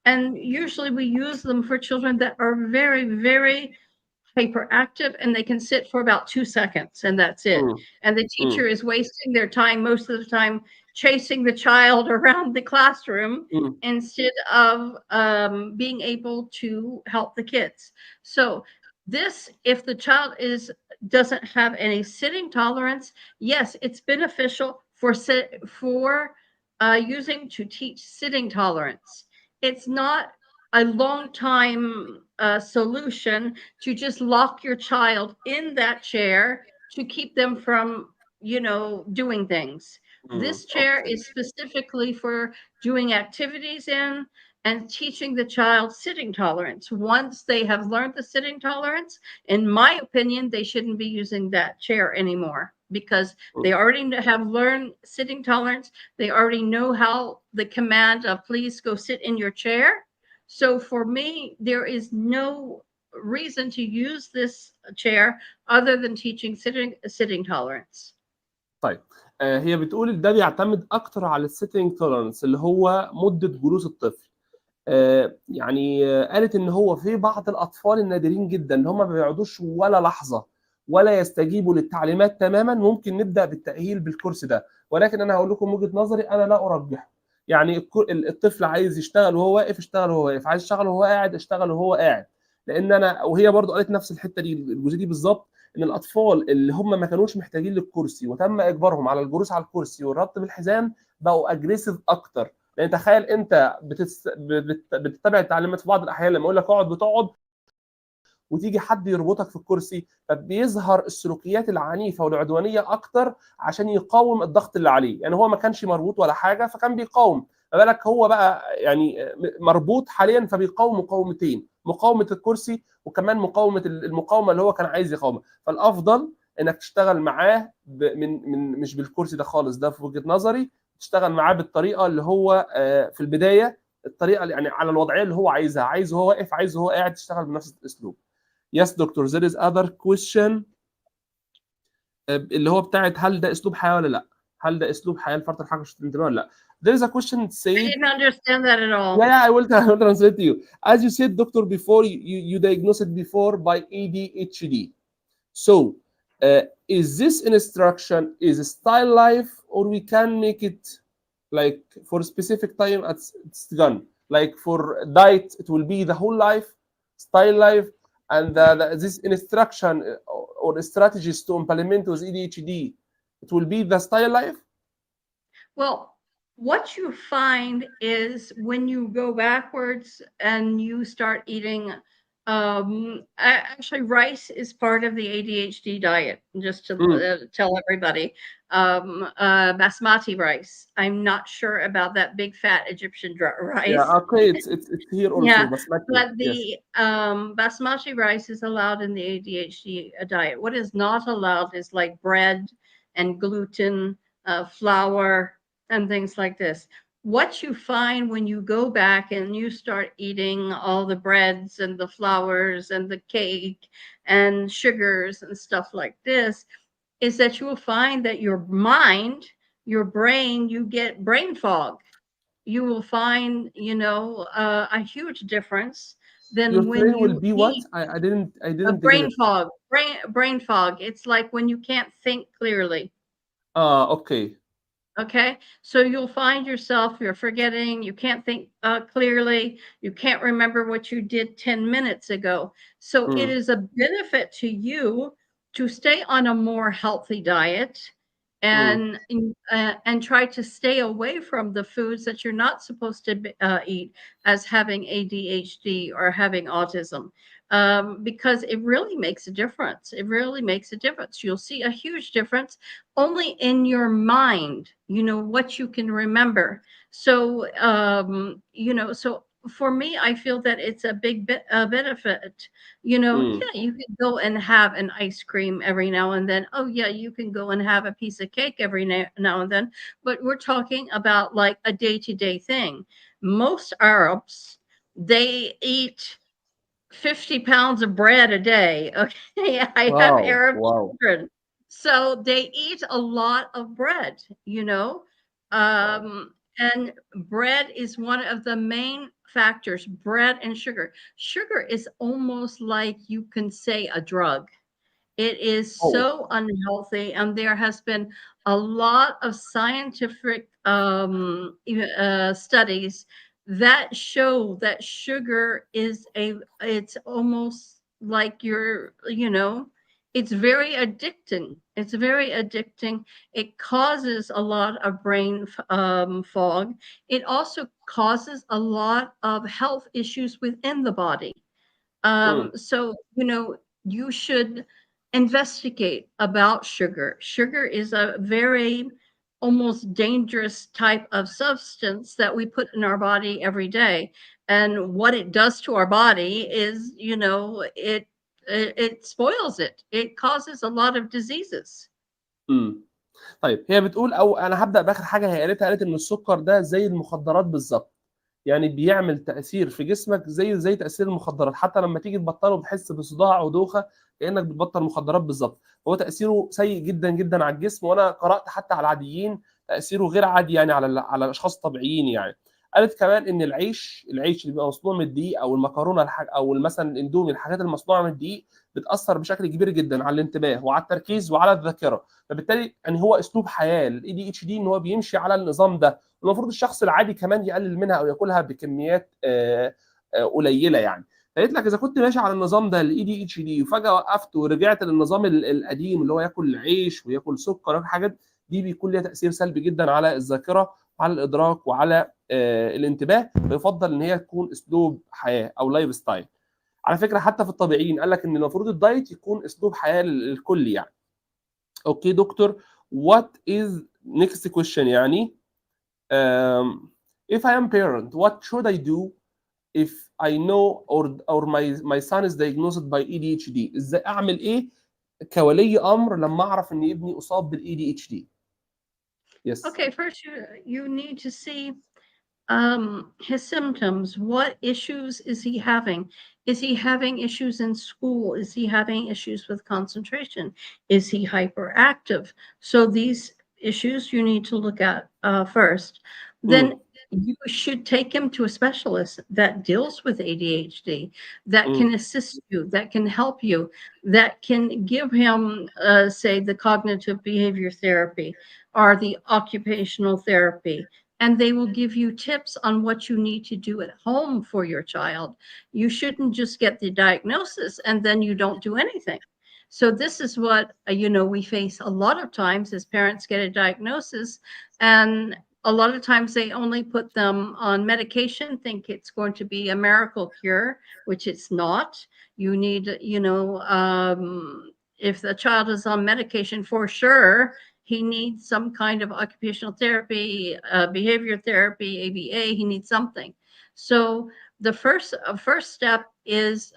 And usually we use them for children that are very, very hyperactive and they can sit for about 2 seconds and that's it. And the teacher is wasting their time most of the time chasing the child around the classroom مم. instead of being able to help the kids. So this, if the child doesn't have any sitting tolerance, yes, it's beneficial for using to teach sitting tolerance. It's not a long time solution to just lock your child in that chair to keep them from, doing things. This chair اوكي. is specifically for doing activities in and teaching the child sitting tolerance. Once they have learned the sitting tolerance, in my opinion, they shouldn't be using that chair anymore because they already have learned sitting tolerance. They already know how the command of please go sit in your chair. So for me, there is no reason to use this chair other than teaching sitting tolerance. طيب هي بتقول ده بيعتمد اكتر على السيتنج تولرنس اللي هو مده جلوس الطفل. يعني قالت ان هو في بعض الاطفال النادرين جدا اللي هم ما بيقعدوش ولا لحظه ولا يستجيبوا للتعليمات تماما، ممكن نبدا بالتاهيل بالكورس ده، ولكن انا هقول لكم وجهه نظري انا لا ارجحه. يعني الطفل عايز يشتغل وهو واقف اشتغل وهو واقف، عايز يشتغل وهو قاعد اشتغل وهو قاعد. لان انا وهي برضو قالت نفس الحته دي الجزئيه دي بالظبط، ان الاطفال اللي هم ما كانوش محتاجين للكرسي وتم اجبارهم على الجلوس على الكرسي والربط بالحزام بقوا اجريسيف اكتر. لان تخيل انت بتتبع التعليمات في بعض الاحيان، لما اقول لك اقعد بتقعد وتيجي حد يربطك في الكرسي، فبيظهر السلوكيات العنيفه والعدوانيه اكتر عشان يقاوم الضغط اللي عليه. يعني هو ما كانش مربوط ولا حاجه فكان بيقاوم، ما بالك هو بقى يعني مربوط حاليا فبيقاوم مقاومتين، مقاومه الكرسي وكمان المقاومه اللي هو كان عايز يقاومها. فالافضل انك تشتغل معاه من مش بالكرسي ده خالص، ده في وجهه نظري تشتغل معاه بالطريقه اللي هو في البدايه، الطريقه يعني على الوضعيه اللي هو عايزها، عايز وهو واقف عايز وهو قاعد، تشتغل بنفس الاسلوب. Yes doctor, there is other question اللي هو بتاعت هل ده اسلوب حياه ولا لا؟ هل ده اسلوب حياه لفرط الحركه والشتات الانتباه ولا لا؟ There is a question I said. didn't understand that at all. Yeah, I will translate to you. As you said, doctor, before you diagnosed it before by ADHD. So, is this instruction is style life, or we can make it like for specific time it's done? Like for diet, it will be the whole life, style life, and this instruction or strategies to implement with ADHD, it will be the style life. Well, what you find is when you go backwards and you start eating, actually, rice is part of the ADHD diet, just to tell everybody. Basmati rice. I'm not sure about that big fat Egyptian rice. Yeah, okay, it's here also. Yeah, Basmati, but the yes. basmati rice is allowed in the ADHD diet. What is not allowed is like bread and gluten, flour, and things like this. What you find when you go back and you start eating all the breads and the flours and the cake and sugars and stuff like this is that you will find that your mind, your brain, you get brain fog. You will find, a huge difference than Your when brain will you be what? eat. I didn't get Brain it. fog. Brain fog. It's like when you can't think clearly. Okay. Okay, so you'll find yourself, you're forgetting, you can't think clearly, you can't remember what you did 10 minutes ago. So it is a benefit to you to stay on a more healthy diet and try to stay away from the foods that you're not supposed to eat as having ADHD or having autism. Because it really makes a difference. It really makes a difference. You'll see a huge difference only in your mind, what you can remember. So, so for me, I feel that it's a big benefit. Yeah, you can go and have an ice cream every now and then. Oh, yeah, you can go and have a piece of cake every now and then. But we're talking about like a day-to-day thing. Most Arabs, they eat 50 pounds of bread a day. Okay, I have Arab Wow. children. So they eat a lot of bread, and bread is one of the main factors, bread and sugar. Sugar is almost like you can say a drug. It is Oh. so unhealthy, and there has been a lot of scientific studies that show that sugar is it's almost like it's very addicting. It's very addicting. It causes a lot of brain fog. It also causes a lot of health issues within the body. So, you should investigate about sugar. Sugar is a very almost dangerous type of substance that we put in our body every day. And what it does to our body is, it spoils it. It causes a lot of diseases. طيب هي بتقول، او انا هبدا باخر حاجه هي قالت ان السكر ده زي المخدرات بالظبط، يعني بيعمل تاثير في جسمك زي تاثير المخدرات، حتى لما تيجي تبطله بتحس بصداع ودوخه كانك بتبطل مخدرات بالظبط. هو تاثيره سيء جدا جدا على الجسم، وانا قرات حتى على العاديين تاثيره غير عادي يعني على الاشخاص الطبيعيين يعني. قالت كمان ان العيش اللي بيبقى مصنوع من الدقيق، او المكرونه او مثلا الاندومي، الحاجات المصنوعه من الدقيق بتاثر بشكل كبير جدا على الانتباه وعلى التركيز وعلى الذاكره. فبالتالي يعني هو اسلوب حياه الاي دي اتش دي ان هو بيمشي على النظام ده، المفروض الشخص العادي كمان يقلل منها او ياكلها بكميات قليله يعني. فقلت لك اذا كنت ماشي على النظام ده الاي دي اتش دي وفجاه وقفت ورجعت للنظام القديم اللي هو ياكل عيش وياكل سكر وياكل حاجات، دي بيكون ليها تاثير سلبي جدا على الذاكره وعلى الادراك وعلى الانتباه. فيفضل ان هي تكون اسلوب حياه او لايف ستايل. على فكره حتى في الطبيعيين قال لك ان المفروض الدايت يكون اسلوب حياه للكل يعني. اوكي دكتور، what is next question يعني if I am parent what should I do if I know or my son is diagnosed by ADHD؟ ازاي اعمل ايه كولي امر لما اعرف ان ابني اصاب بال ADHD؟ Yes. Okay, first you need to see his symptoms. What issues is he having? Is he having issues in school? Is he having issues with concentration? Is he hyperactive? So these issues you need to look at first. Then you should take him to a specialist that deals with ADHD, that can assist you, that can help you, that can give him, say, the cognitive behavior therapy or the occupational therapy. And they will give you tips on what you need to do at home for your child. You shouldn't just get the diagnosis and then you don't do anything. So this is what, we face a lot of times as parents get a diagnosis, and a lot of times they only put them on medication, think it's going to be a miracle cure, which it's not. You need, if the child is on medication, for sure, he needs some kind of occupational therapy, behavior therapy, ABA. He needs something. So the first step is,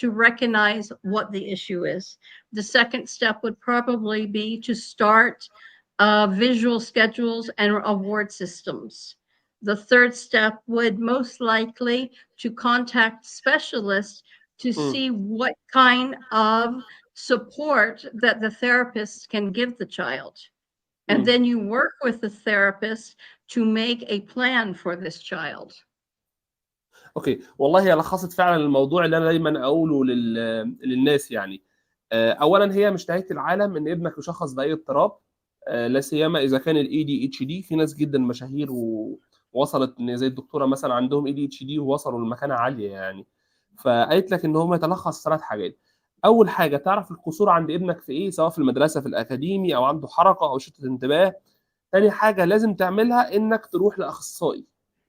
to recognize what the issue is. The second step would probably be to start visual schedules and award systems. The third step would most likely to contact specialists to see what kind of support that the therapist can give the child. And then you work with the therapist to make a plan for this child. اوكي والله هي لخصت فعلا الموضوع اللي انا دايما اقوله للناس يعني. اولا هي مش نهايه العالم ان ابنك يشخص باي اضطراب، لا سيما اذا كان الاي دي اتش دي. في ناس جدا مشاهير ووصلت ان زي الدكتوره مثلا عندهم اي دي اتش دي ووصلوا لمكانه عاليه يعني. فقالت لك ان هم يتلخص 3 حاجات. اول حاجه تعرف القصور عند ابنك في ايه، سواء في المدرسه في الاكاديمي او عنده حركه او شتت انتباه. تاني حاجه لازم تعملها انك تروح لاخصائي.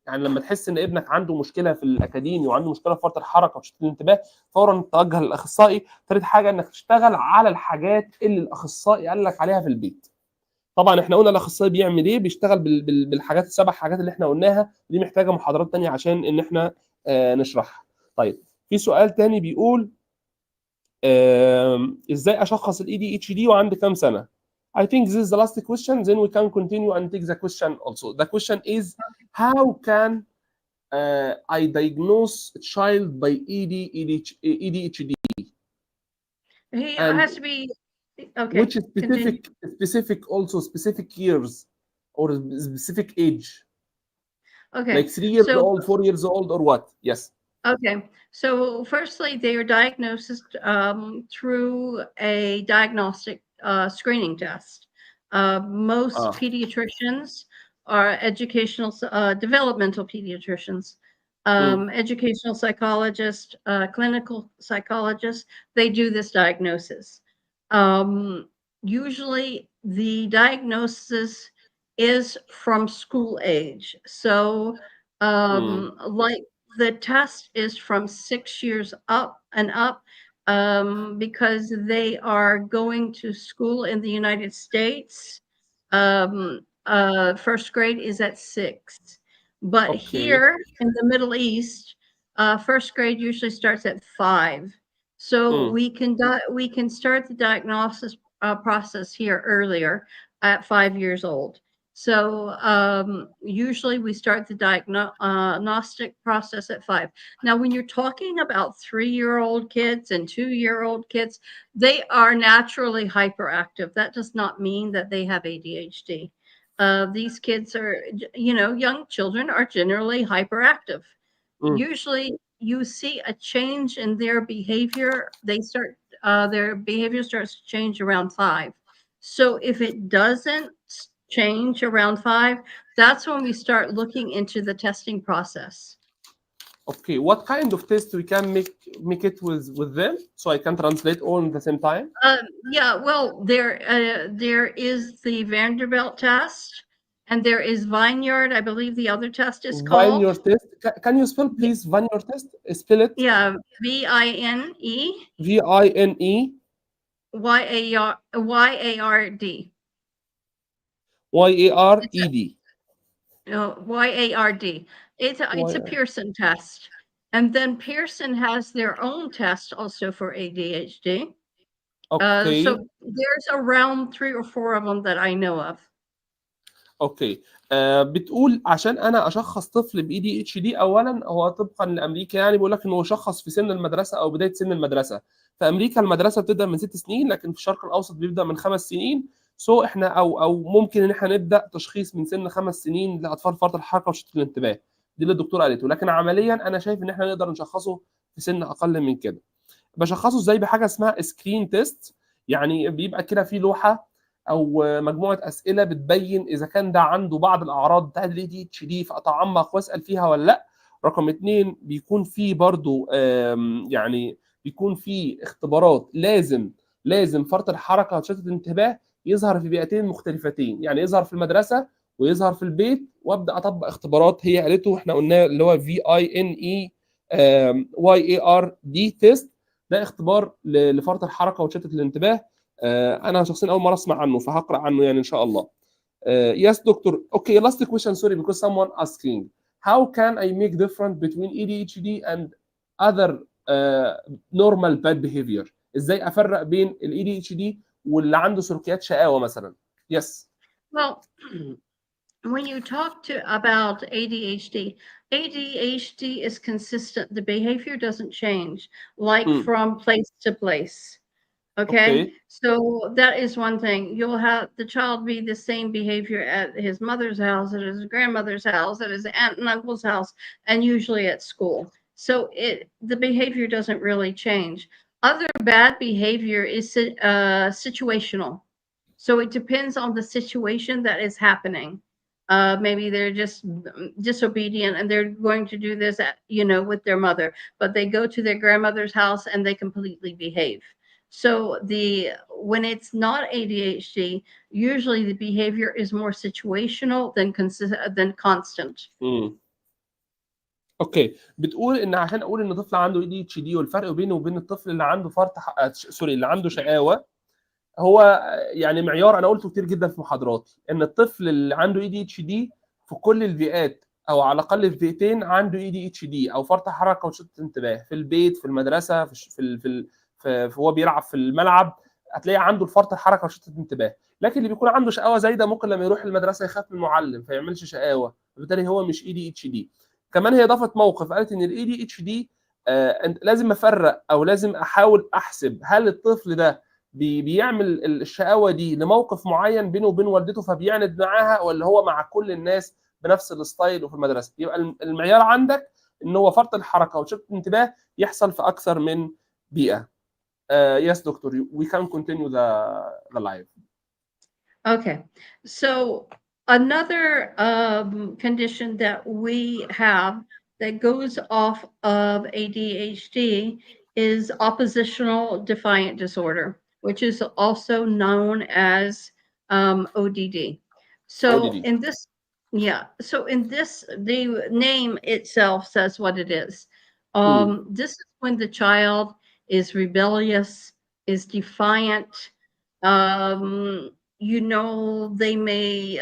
يعني لما تحس ان ابنك عنده مشكله في الاكاديمي وعنده مشكله في فرط الحركه وشتت الانتباه، فورا توجه للاخصائي. ثالث حاجه انك تشتغل على الحاجات اللي الاخصائي قال لك عليها في البيت. طبعا احنا قلنا الاخصائي بيعمل ايه، بيشتغل بالحاجات ال7 حاجات اللي احنا قلناها دي، محتاجه محاضرات تانية عشان ان احنا نشرحها. طيب في سؤال تاني بيقول ازاي اشخص الاي دي اتش دي وعندي كام سنه؟ I think this is the last question, then we can continue and take the question also. The question is how can I diagnose a child by ADHD? He And has to be okay. which specific years or specific age? Okay. Like 3 years So old, 4 years old, or what? Yes. Okay. So firstly, they are diagnosed through a diagnostic screening test. Most اه pediatricians are developmental pediatricians, امم educational psychologists, clinical psychologists. They do this diagnosis. Um, Usually, the diagnosis is from school age. So, امم like the test is from 6 years up and up, because they are going to school in the United States. First grade is at 6. But اوكي here in the Middle East, first grade usually starts at 5. So امم we can start the diagnosis process here earlier at 5 years old. So usually we start the diagnostic process at 5. Now, when you're talking about 3-year-old kids and 2-year-old kids, they are naturally hyperactive. That does not mean that they have ADHD. These kids are, young children are generally hyperactive. امم Usually, you see a change in their behavior. Their behavior starts to change around 5. So if it doesn't change around 5, that's when we start looking into the testing process. Okay, what kind of test we can make it with them so I can translate all at the same time? Yeah, well, there is the Vanderbilt test, and there is Vineyard. I believe the other test is called. Vineyard test. Can you spell Y- please Vineyard test? Spell it. Yeah, VINE VINE YARD. It's a YARED. YARD. It's a Y- Pearson test. And then Pearson has their own test also for ADHD. Okay. So there's around 3 or 4 of them that I know of. اوكي بتقول عشان انا اشخص طفل باي دي اتش دي، اولا هو طبقا لامريكا يعني بيقول لك انه هو شخص في سن المدرسه او بدايه سن المدرسه. في امريكا المدرسه بتبدا من 6 سنين، لكن في الشرق الاوسط بيبدا من 5 سنين. سو احنا او ممكن ان احنا نبدا تشخيص من سن 5 سنين لاطفال فرط الحركه وشتت الانتباه. دي اللي الدكتور قالته، لكن عمليا انا شايف ان احنا نقدر نشخصه في سن اقل من كده. بشخصه ازاي؟ بحاجه اسمها سكرين تيست. يعني بيبقى كده في لوحه او مجموعه اسئله بتبين اذا كان ده عنده بعض الاعراض بتاعت الاي دي اتش دي، فاتعمق واسال فيها ولا لا. رقم 2 بيكون في برضو يعني بيكون في اختبارات. لازم فرط الحركه وتشتت الانتباه يظهر في بيئتين مختلفتين، يعني يظهر في المدرسه ويظهر في البيت، وابدا اطبق اختبارات هي قالته احنا قلناه اللي هو VINE YARD تيست. ده اختبار لفرط الحركه وتشتت الانتباه. انا شخصيا اول مره اسمع عنه، فهقرا عنه يعني ان شاء الله. Yes doctor. Okay, last question, sorry, because someone asking how can I make difference between ADHD and other normal bad behavior. ازاي افرق بين ال ADHD واللي عنده سلوكيات شقاوه مثلا. Yes. Well, when you talk about ADHD, ADHD is consistent. The behavior doesn't change, like from place to place. Okay, Okay. so that is one thing. You'll have the child be the same behavior at his mother's house, at his grandmother's house, at his aunt and uncle's house, and usually at school. So the behavior doesn't really change. Other bad behavior is situational. So it depends on the situation that is happening. Maybe they're just disobedient and they're going to do this, with their mother, but they go to their grandmother's house and they completely behave. So when it's not ADHD, usually the behavior is more situational than constant. اوكي، بتقول ان عشان اقول ان طفل عنده اي دي اتش دي والفرق بينه وبين الطفل اللي عنده سوري اللي عنده شقاوه، هو يعني معيار انا قلته كتير جدا في محاضراتي، ان الطفل اللي عنده اي دي اتش دي في كل البيئات او على الاقل في بيئتين عنده اي دي اتش دي او فرط حركه وشتت انتباه، في البيت، في المدرسه، في هو بيلعب في الملعب، هتلاقي عنده الفرط الحركه وشتت انتباه. لكن اللي بيكون عنده شقاوه زايده ممكن لما يروح المدرسه يخاف من المعلم فيعملش شقاوه، فبالتالي هو مش اي دي اتش دي. كمان هي ضافت موقف قالت ان الاي دي اتش دي لازم افرق او لازم احاول احسب هل الطفل ده بيعمل الشقاوه دي لموقف معين بينه وبين والدته فبيعند معاها، ولا هو مع كل الناس بنفس الستايل وفي المدرسه. يبقى المعيار عندك ان هو فرط الحركه وشتت الانتباه يحصل في اكثر من بيئه. Yes, doctor, we can continue the live. Okay. So another condition that we have that goes off of ADHD is oppositional defiant disorder, which is also known as ODD. So ODD. in this, the name itself says what it is. This is when the child is rebellious, is defiant. They may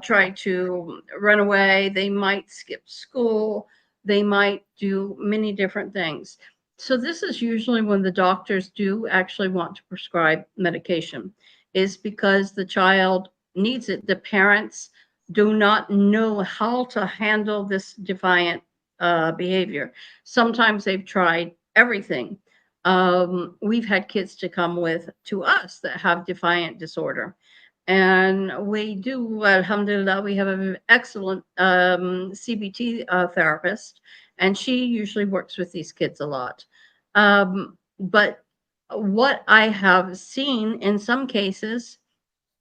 try to run away, they might skip school, they might do many different things. So this is usually when the doctors do actually want to prescribe medication, is because the child needs it. The parents do not know how to handle this defiant behavior. Sometimes they've tried everything. We've had kids to us that have defiant disorder. And we do, alhamdulillah, we have an excellent CBT therapist, and she usually works with these kids a lot. But what I have seen in some cases,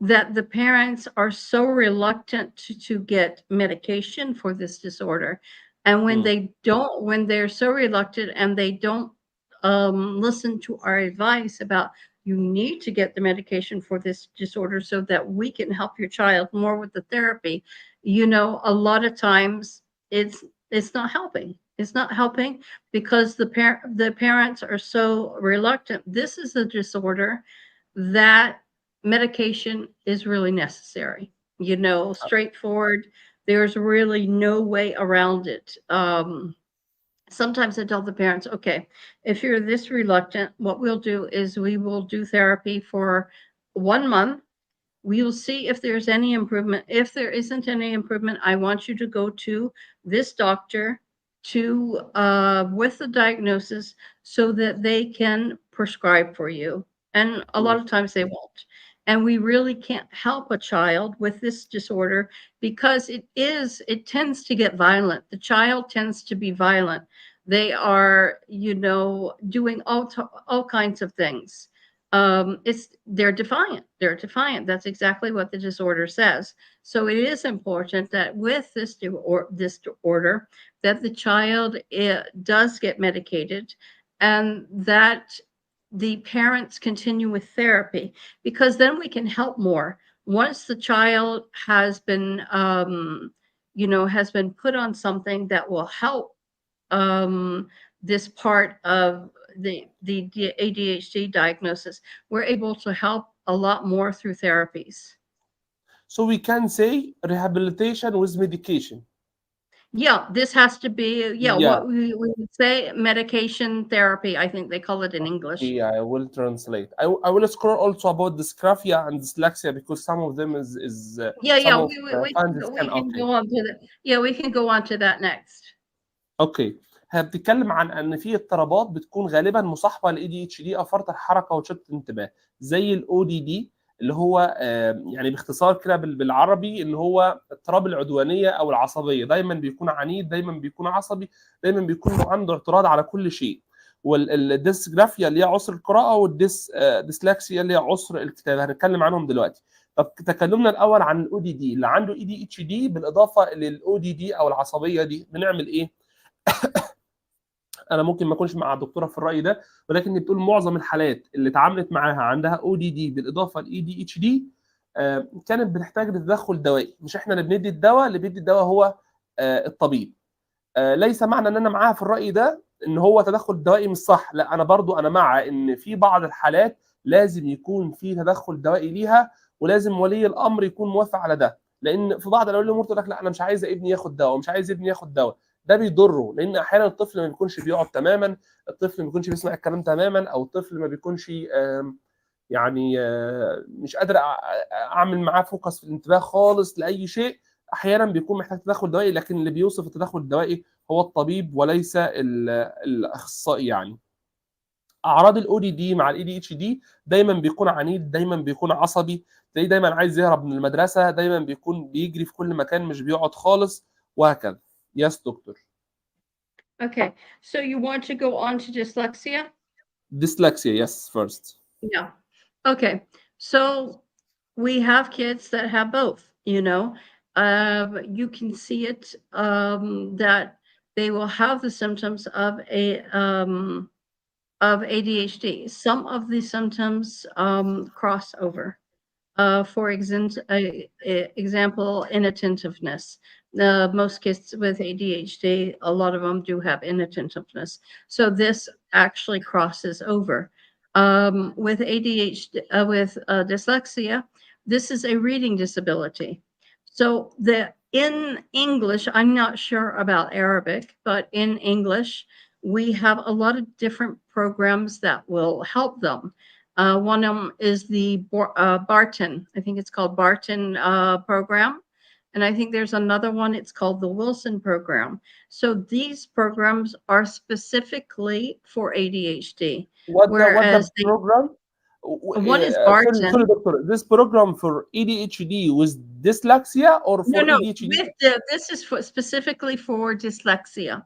that the parents are so reluctant to get medication for this disorder. And when they're so reluctant and they don't listen to our advice about, you need to get the medication for this disorder so that we can help your child more with the therapy, a lot of times it's not helping. It's not helping because the parents are so reluctant. This is a disorder that medication is really necessary, straightforward. There's really no way around it. Sometimes I tell the parents, okay, if you're this reluctant, what we'll do is we will do therapy for 1 month. We will see if there's any improvement. If there isn't any improvement, I want you to go to this doctor with the diagnosis so that they can prescribe for you. And a lot of times they won't. And we really can't help a child with this disorder because it tends to get violent. The child tends to be violent. They are, doing all kinds of things. They're defiant. They're defiant. That's exactly what the disorder says. So it is important that with this disorder, that the child does get medicated, and that the parents continue with therapy, because then we can help more. Once the child has been put on something that will help this part of the ADHD diagnosis, we're able to help a lot more through therapies. So we can say rehabilitation with medication. Yeah, this has to be, what we would say medication therapy. I think they call it in English. Yeah, I will translate. I will scroll also about dysgraphia and dyslexia because some of them is we can go on to that. Yeah, we can go on to that next. اوكي، هي بتتكلم عن ان في اضطرابات بتكون غالبا مصاحبه للاي دي اتش دي او فرط الحركه وشتت الانتباه، زي الاو دي دي اللي هو يعني باختصار كده بالعربي اللي هو اضطراب العدوانيه او العصبيه، دايما بيكون عنيد، دايما بيكون عصبي، دايما بيكون عنده اعتراض على كل شيء. والديسجرافيا اللي هي عسر القراءه، والديسلاكسيا اللي هي عسر الكتابه، هنتكلم عنهم دلوقتي. طب تكلمنا الاول عن الاو دي دي. اللي عنده اي دي اتش دي بالاضافه للاو دي دي او العصبيه دي بنعمل ايه؟ انا ممكن ما اكونش مع الدكتوره في الراي ده، ولكن بتقول معظم الحالات اللي اتعاملت معاها عندها او دي دي بالاضافه لاي دي اتش دي كانت بتحتاج لتدخل دوائي. مش احنا اللي بندي الدواء، اللي بيدي الدواء هو الطبيب. ليس معنى ان انا معاها في الراي ده ان هو تدخل دوائي مش صح، لا، انا برضو انا مع ان في بعض الحالات لازم يكون في تدخل دوائي ليها، ولازم ولي الامر يكون موافق على ده، لان في بعض الاولياء الامور تقول لك لا انا مش عايزه ابني ياخد دواء، ومش عايز ابني ياخد دواء. ده بيضره، لان احيانا الطفل ما بيكونش بيقعد تماما، الطفل ما بيكونش بيسمع الكلام تماما، او الطفل ما بيكونش يعني مش قادر اعمل معاه فوكس في الانتباه خالص لاي شيء. احيانا بيكون محتاج تدخل دوائي، لكن اللي بيوصف التدخل الدوائي هو الطبيب وليس الاخصائي. يعني اعراض الاو دي دي مع الاي دي اتش دي دايما بيكون عنيد، دايما بيكون عصبي، تلاقيه دايما عايز يهرب من المدرسه، دايما بيكون بيجري في كل مكان، مش بيقعد خالص، وهكذا. يس دكتور. Okay. So you want to go on to dyslexia? Dyslexia, yes, first. Yeah. Okay. So we have kids that have both, you know. You can see it that they will have the symptoms of ADHD. Some of the symptoms cross over. For example, inattentiveness. Most kids with ADHD, a lot of them do have inattentiveness. So this actually crosses over. With ADHD, with dyslexia, this is a reading disability. So in English, I'm not sure about Arabic, but in English, we have a lot of different programs that will help them. One of them is the Barton. I think it's called Barton program. And I think there's another one, it's called the Wilson program. So these programs are specifically for ADHD. What Whereas the program? one is Sorry, Barton. doctor. This program for ADHD with dyslexia or for No, ADHD? this is specifically for dyslexia.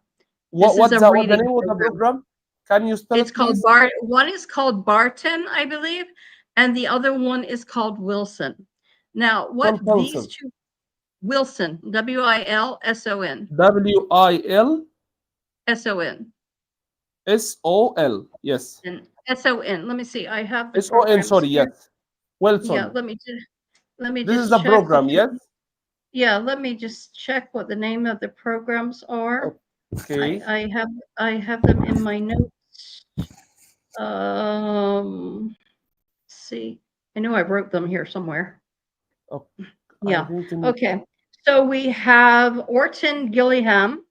What This is a what's the reading name of the program? Can you spell It's it, called please? One is called Barton, I believe, and the other one is called Wilson. Now, what these Wilson. two Wilson, WILSON. WILSOL. SON. Yes. And SON. Let me see. I have the SON. programs Sorry. here. Yes. Wilson. Yeah, let me This just is the check. program. Yes. Yeah, let me just check what the name of the programs are. Okay. I have them in my notes. See. I know I wrote them here somewhere. Oh, Yeah. Okay. So we have Orton Gillingham,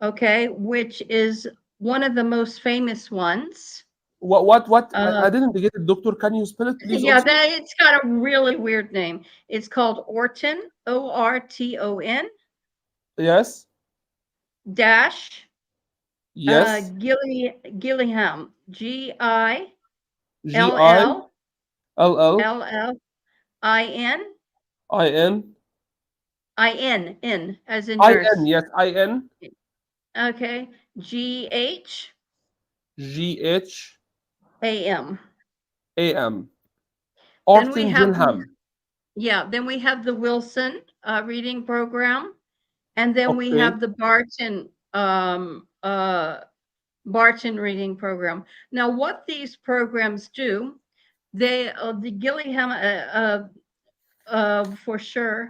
okay, which is one of the most famous ones. What? I didn't get it, doctor. Can you spell it, please? Yeah, Also? it's got a really weird name. It's called Orton, ORTON. Yes. Dash. Yes. Gillingham. GILLLLIN. IN as in nurse. Yes. IN. Okay. GH. AM. Then we Orton have Gillingham. then we have the Wilson reading program, and then we Okay. have the Barton reading program. Now, what these programs do, they the Gillingham for sure,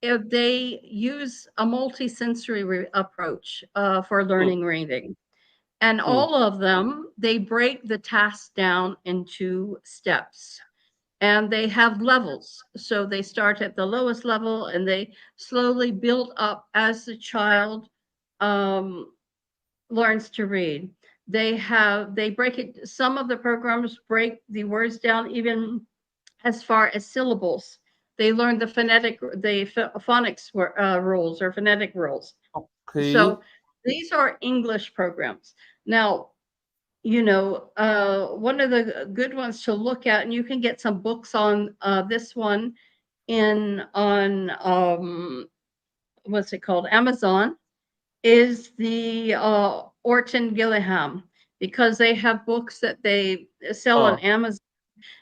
if they use a multisensory approach for learning reading. And all of them, they break the task down into steps. And they have levels. So they start at the lowest level and they slowly build up as the child learns to read. They break it, some of the programs break the words down even as far as syllables. They learn the phonics rules or phonetic rules. Okay. So these are English programs. Now, you know, one of the good ones to look at, and you can get some books on this one on what's it called, Amazon, is the Orton Gillingham, because they have books that they sell on Amazon,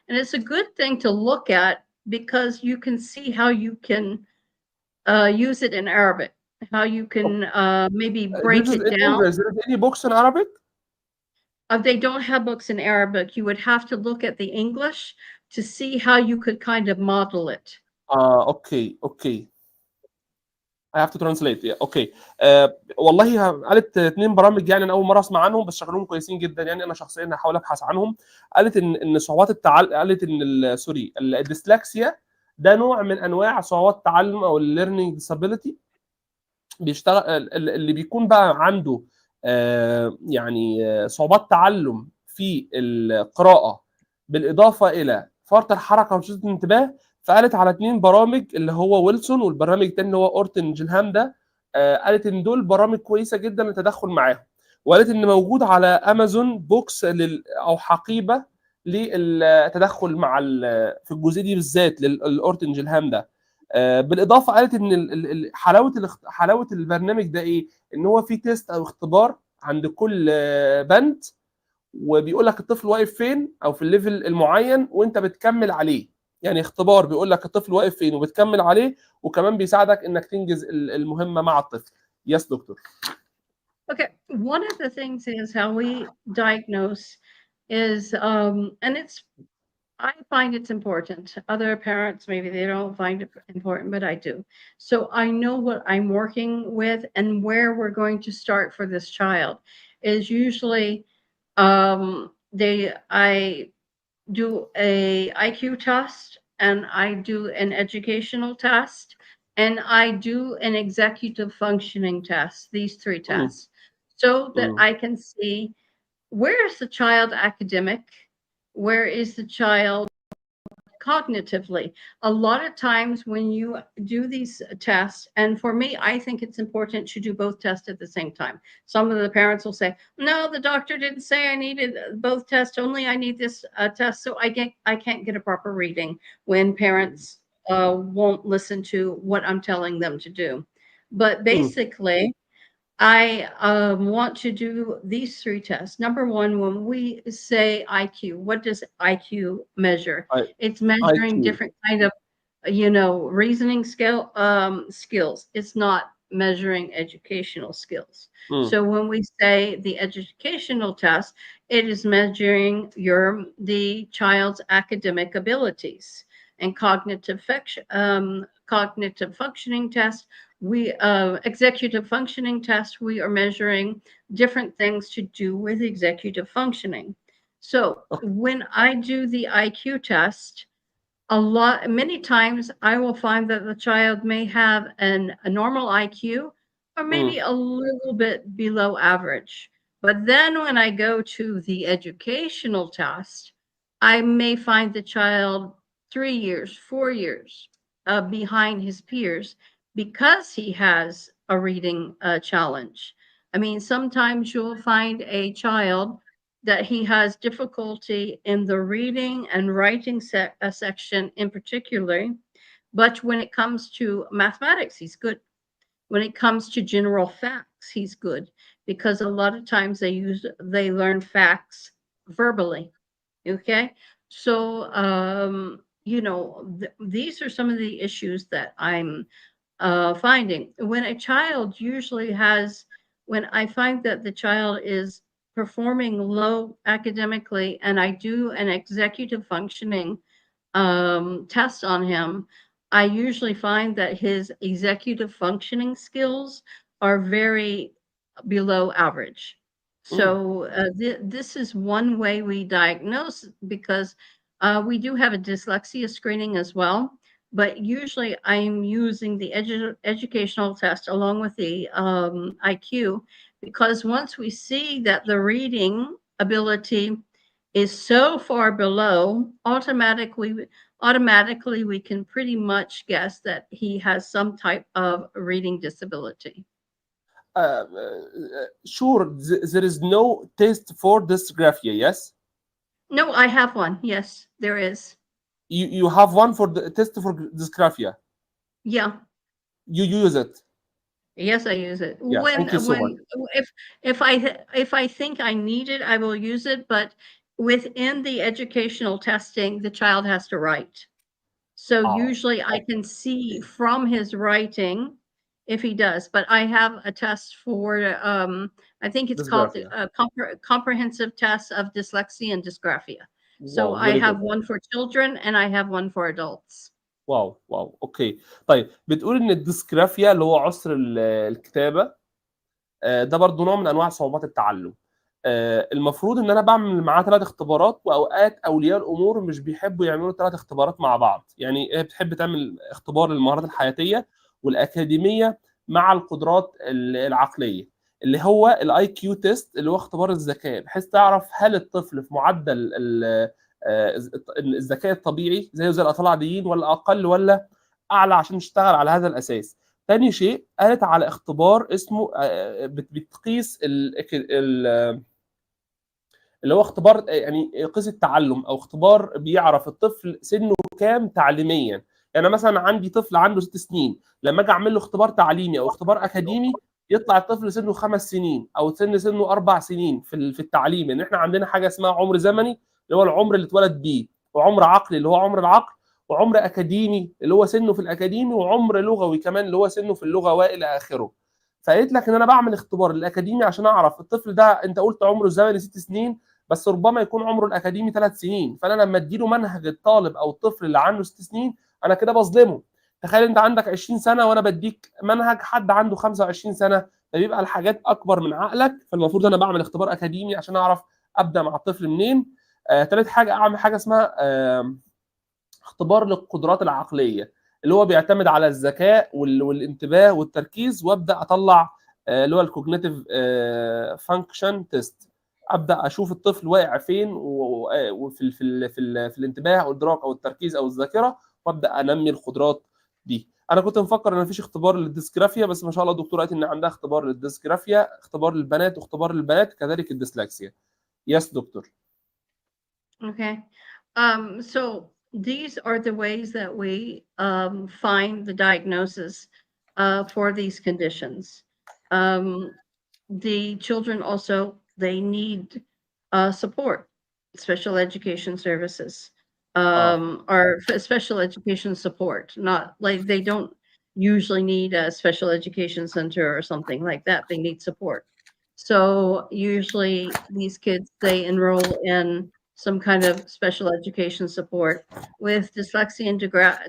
and it's a good thing to look at because you can see how you can use it in Arabic, how you can maybe break This is it in down. English. There is any books in Arabic? They don't have books in Arabic. You would have to look at the English to see how you could kind of model it. Okay. I have to translate. Yeah. Okay. والله قالت 2 برامج، يعني انا اول مره اسمع عنهم، بس شكلهم كويسين جدا. يعني انا شخصيا هحاول ابحث عنهم. قالت ان صعوبات قالت ان سوري الديسلكسيا ده نوع من انواع صعوبات التعلم او الليرنينج ديسابيليتي. بيشتغل اللي بيكون بقى عنده يعني صعوبات تعلم في القراءه بالاضافه الى فرط الحركه وشتت الانتباه. فقالت على 2 برامج، اللي هو ويلسون والبرنامج الثاني اللي هو اورتن جيلهام ده. قالت ان دول برامج كويسه جدا للتدخل معاهم. وقالت ان موجود على امازون بوكس او حقيبه للتدخل مع في الجزئيه دي بالذات للاورتن جيلهام ده. بالاضافه قالت ان حلاوه البرنامج ده ايه؟ ان هو فيه تيست او اختبار عند كل بند، وبيقول لك الطفل واقف فين او في الليفل المعين وانت بتكمل عليه. يعني اختبار بيقول لك الطفل واقف فين وبتكمل عليه، وكمان بيساعدك انك تنجز المهمه مع الطفل. يس دكتور. Okay, one of the things is how we diagnose is, and I find it's important. Other parents, maybe they don't find it important, but I do. So I know what I'm working with and where we're going to start for this child is usually, I do a IQ test, and I do an educational test, and I do an executive functioning test, these three tests, so that I can see where is the child academic, where is the child cognitively. A lot of times when you do these tests, and for me, I think it's important to do both tests at the same time. Some of the parents will say, no, the doctor didn't say I needed both tests, only I need this test. So I can't get a proper reading when parents won't listen to what I'm telling them to do. But basically, I want to do these three tests. Number one, when we say IQ, what does IQ measure? It's measuring IQ. different kind of, reasoning skills. It's not measuring educational skills. So when we say the educational test, it is measuring the child's academic abilities. And cognitive functioning test, we executive functioning test, we are measuring different things to do with executive functioning. So when I do the IQ test, many times I will find that the child may have a normal IQ or maybe a little bit below average. But then when I go to the educational test, I may find the child 3 years, 4 years behind his peers because he has a reading challenge. I mean, sometimes you'll find a child that he has difficulty in the reading and writing section in particular, but when it comes to mathematics, he's good. When it comes to general facts, he's good, because a lot of times they learn facts verbally. Okay, so these are some of the issues that I'm finding. When a child when I find that the child is performing low academically, and I do an executive functioning test on him, I usually find that his executive functioning skills are very below average. So this is one way we diagnose, because we do have a dyslexia screening as well. But usually I'm using the educational test along with the IQ, because once we see that the reading ability is so far below, automatically we can pretty much guess that he has some type of reading disability. Sure, there is no test for dysgraphia, yes? No, I have one. Yes, there is. You have one for the test for dysgraphia? Yeah. You use it? Yes, I use it. Yeah, thank you so much. If I think I need it, I will use it. But within the educational testing, the child has to write. So usually I can see from his writing if he does. But I have a test for I think it's called the comprehensive test of dyslexia and dysgraphia. So I have one for children and I have one for adults. واو واو اوكي. طيب بتقول ان الديسكرافيا اللي هو عسر الكتابه ده برضو نوع من انواع صعوبات التعلم. المفروض ان انا بعمل معاه 3 اختبارات، واوقات اولياء الامور مش بيحبوا يعملوا 3 اختبارات مع بعض. يعني هي بتحب تعمل اختبار للمهارات الحياتيه والاكاديميه مع القدرات العقليه، اللي هو الاي كيو تيست، اللي هو اختبار الذكاء، بحيث تعرف هل الطفل في معدل الذكاء الطبيعي زي الاطفال العاديين، ولا اقل ولا اعلى، عشان نشتغل على هذا الاساس. ثاني شيء قالت على اختبار اسمه بتقيس اللي هو اختبار يعني قيس التعلم، او اختبار بيعرف الطفل سنه كام تعليميا. يعني مثلا عندي طفل عنده 6 سنين، لما اجي اعمل له اختبار تعليمي او اختبار اكاديمي يطلع الطفل سنه 5 سنين او سنه 4 سنين في التعليم، لان احنا عندنا حاجه اسمها عمر زمني اللي هو العمر اللي اتولد بيه، وعمر عقلي اللي هو عمر العقل، وعمر اكاديمي اللي هو سنه في الاكاديمي، وعمر لغوي كمان اللي هو سنه في اللغه والى اخره. فقلت لك ان انا بعمل اختبار الاكاديمي عشان اعرف الطفل ده، انت قلت عمره الزمني 6 سنين، بس ربما يكون عمره الاكاديمي 3 سنين، فانا لما اديله منهج الطالب او الطفل اللي عنده 6 سنين انا كده بظلمه. تخيل انت عندك 20 سنه وانا بديك منهج حد عنده 25 سنه، فبيبقى الحاجات اكبر من عقلك، فالمفروض انا بعمل اختبار اكاديمي عشان اعرف ابدا مع الطفل منين. ثالث حاجه اعمل حاجه اسمها اختبار للقدرات العقليه، اللي هو بيعتمد على الذكاء والانتباه والتركيز، وابدا اطلع اللي هو الكوجنيتيف فانكشن تيست. ابدا اشوف الطفل واقع فين في الانتباه او الادراك او التركيز او الذاكره، وابدا انمي القدرات دي. انا كنت مفكر ان مفيش اختبار للديسجرافيا، بس ما شاء الله الدكتوره قالت ان عندها اختبار للديسجرافيا، اختبار للبنات واختبار للبنات، كذلك الديسلكسيا. يس دكتور. Okay. So these are the ways that we find the diagnosis for these conditions. Um, the children also, they need support, special education services, اه or special education support. Not like they don't usually need a special education center or something like that. They need support. So usually these kids, they enroll in some kind of special education support. With dyslexia and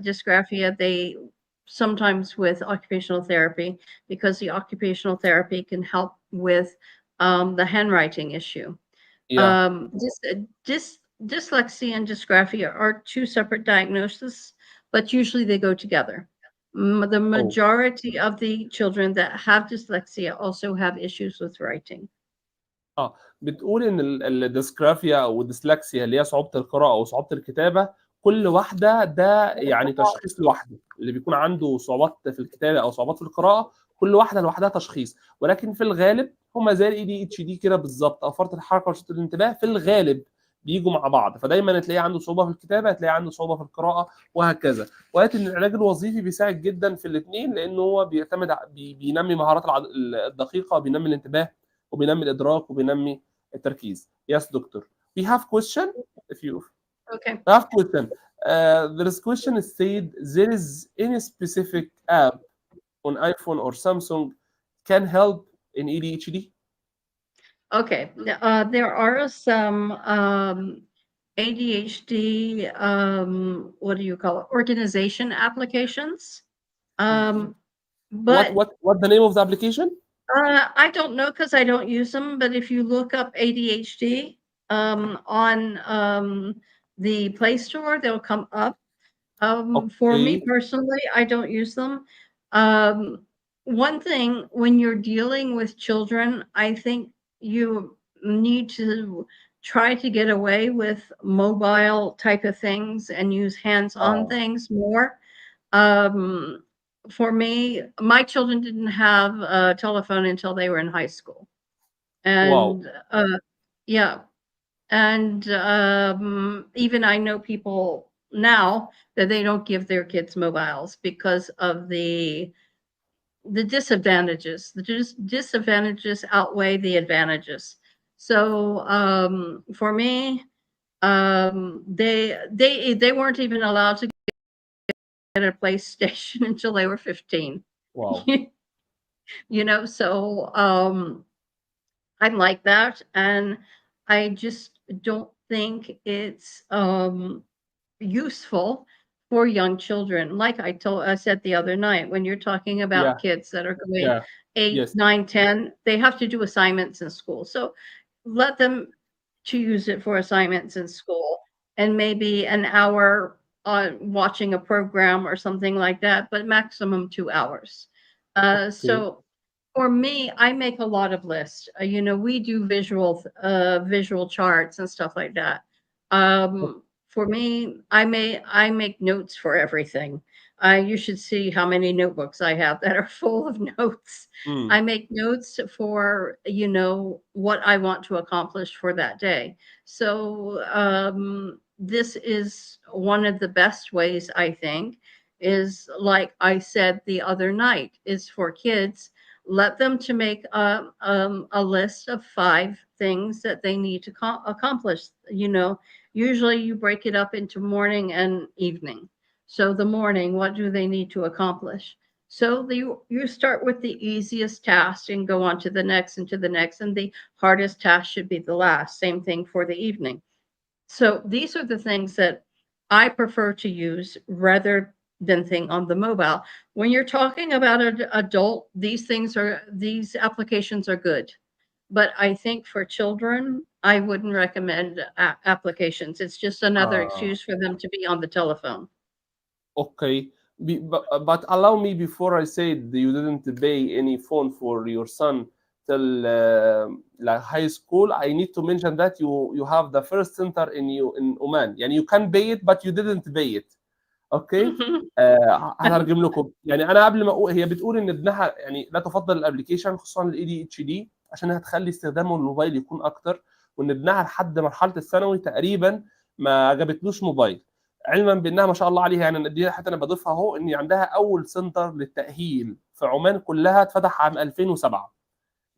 dysgraphia, they sometimes with occupational therapy, because the occupational therapy can help with the handwriting issue. يا Dyslexia and dysgraphia are two separate diagnoses, but usually they go together. The او majority of the children that have dyslexia also have issues with writing. بتقول ان الديسكرافيا او الديسلكسيا اللي هي صعوبه القراءه او صعوبه الكتابه، كل واحده ده يعني تشخيص لوحده. اللي بيكون عنده صعوبات في الكتابه او صعوبات في القراءه كل واحده لوحدها تشخيص، ولكن في الغالب هما زي الاي دي اتش دي كده بالظبط، او فرط الحركه وشتت الانتباه، في الغالب بيجوا مع بعض. فدايما تلاقيه عنده صعوبه في الكتابه، تلاقيه عنده صعوبه في القراءه، وهكذا. وقالت ان العلاج الوظيفي بيساعد جدا في الاثنين، لانه هو بيعتمد بينمي مهارات الدقيقه، بينمي الانتباه، وبينمي الادراك، وبينمي التركيز. Yes دكتور. We have question if you Okay. have question. There is question said there is any specific app on iPhone or Samsung can help in ADHD? Okay. There are some ADHD, what do you call it? Organization applications. But What the name of the application? I don't know because I don't use them. But if you look up ADHD on the Play Store, they'll come up. For me Okay. personally, I don't use them. Um, One thing, when you're dealing with children, I think you need to try to get away with mobile type of things and use hands-on things more. Um, for me, my children didn't have a telephone until they were in high school. Wow. And yeah, and even I know people now that they don't give their kids mobiles because of the disadvantages. The disadvantages outweigh the advantages. So for me, they weren't even allowed to get a PlayStation until they were 15. Wow. You know, so I'm like that, and I just don't think it's useful for young children. Like I said the other night, when you're talking about Yeah. kids that are going Yeah. 8, Yes. 9, 10, they have to do assignments in school. So let them to use it for assignments in school, and maybe an hour watching a program or something like that, but maximum 2 hours. Okay. So for me, I make a lot of lists. You know, we do visual charts and stuff like that. For me, I make notes for everything. You should see how many notebooks I have that are full of notes. Mm. I make notes for, you know, what I want to accomplish for that day. So this is one of the best ways, I think, is like I said the other night, is for kids. let them to make a list of 5 things that they need to accomplish. Usually you break it up into morning and evening. So the morning, what do they need to accomplish? So you start with the easiest task and go on to the next and to the next, and the hardest task should be the last. Same thing for the evening. So these are the things that I prefer to use rather than thing on the mobile. When you're talking about an adult, these applications are good. But I think for children, I wouldn't recommend applications. It's just another excuse for them to be on the telephone. Okay. But allow me, before I said you didn't pay any phone for your son till like high school, I need to mention that you have the first center in Oman. يعني you can pay it but you didn't pay it. اوكي. هترجم لكم. يعني انا قبل ما اقول، هي بتقول ان ابنها يعني لا تفضل الابلكيشن خصوصا الاي دي اتش دي عشان هتخلي استخدامه الموبايل يكون اكتر، وان ابنها لحد مرحله الثانوي تقريبا ما جابتلوش موبايل، علما بانها ما شاء الله عليها. يعني دي حتى انا بضيفها اهو، ان عندها اول سنتر للتاهيل في عمان كلها اتفتح عام 2007.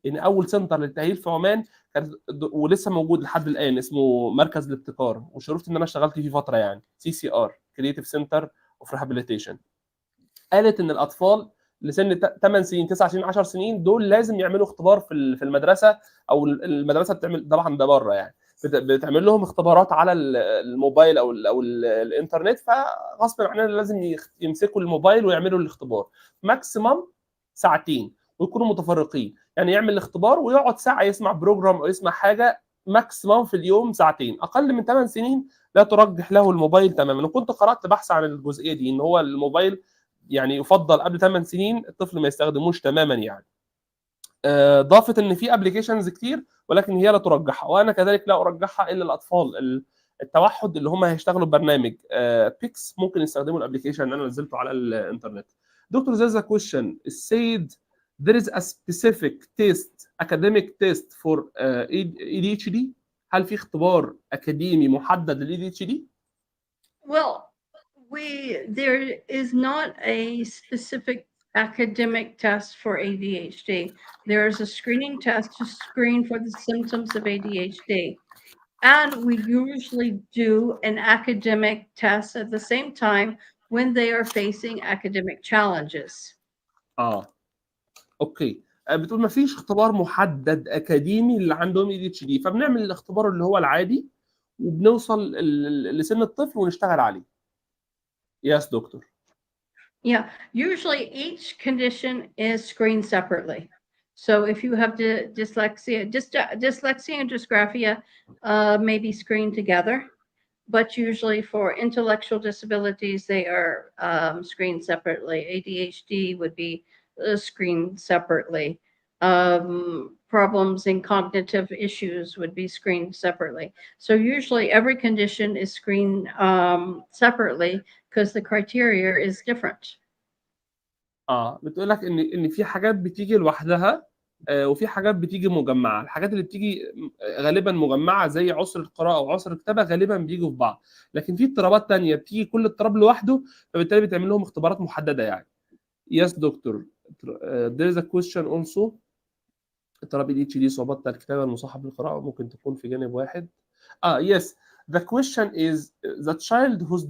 ان اول سنتر للتاهيل في عمان كان ولسه موجود لحد الان، اسمه مركز الابتكار، وشرفت ان انا اشتغلت فيه فتره، يعني CCR كرييتيف سنتر اوف ريهابيليتيشن. قالت ان الاطفال لسن 8 سنين 9 سنين 10 سنين دول لازم يعملوا اختبار في المدرسه، او المدرسه بتعمل طبعا ده بره، يعني بتعمل لهم اختبارات على الموبايل او الانترنت، فغصب عننا لازم يمسكوا الموبايل ويعملوا الاختبار ماكسيمم ساعتين ويكونوا متفرقين. يعني يعمل الاختبار ويقعد ساعه يسمع بروجرام او يسمع حاجه، ماكسيمم في اليوم ساعتين. اقل من 8 سنين لا ترجح له الموبايل تماما. وكنت قرات بحث عن الجزئيه دي، ان هو الموبايل يعني يفضل قبل 8 سنين الطفل ما يستخدموش تماما. يعني ضافت ان في ابلكيشنز كتير ولكن هي لا ترجحها، وانا كذلك لا ارجحها الا الاطفال التوحد اللي هم هيشتغلوا ببرنامج بيكس ممكن يستخدموا الابلكيشن اللي انا نزلته على الانترنت. دكتور, there's a question. It said there is a specific test, academic test for ADHD. هل في اختبار اكاديمي محدد لل ADHD؟ Well, there is not a specific academic test for ADHD. There is a screening test to screen for the symptoms of ADHD. And we usually do an academic test at the same time when they are facing academic challenges. اوكي. بتقول ما فيش اختبار محدد اكاديمي اللي عندهم ADHD، فبنعمل الاختبار اللي هو العادي وبنوصل لسن الطفل ونشتغل عليه. يس دكتور. Yeah, usually each condition is screened separately. So if you have dyslexia and dysgraphia may be screened together, but usually for intellectual disabilities, they are screened separately. ADHD would be screened separately. Problems in cognitive issues would be screened separately. So usually every condition is screened separately because the criteria is different. بتقول لك ان في حاجات بتيجي لوحدها وفي حاجات بتيجي مجمعه. الحاجات اللي بتيجي غالبا مجمعه زي عسر القراءه او عسر الكتابه غالبا بيجوا في بعض، لكن في اضطرابات تانية بتيجي كل اضطراب لوحده، فبالتالي بتعمل لهم اختبارات محدده يعني. يس دكتور. there is a question also. اضطراب ADHD صعوبات الكتابه المصاحبه بالقراءه ممكن تكون في جانب واحد. yes. The question is the child who's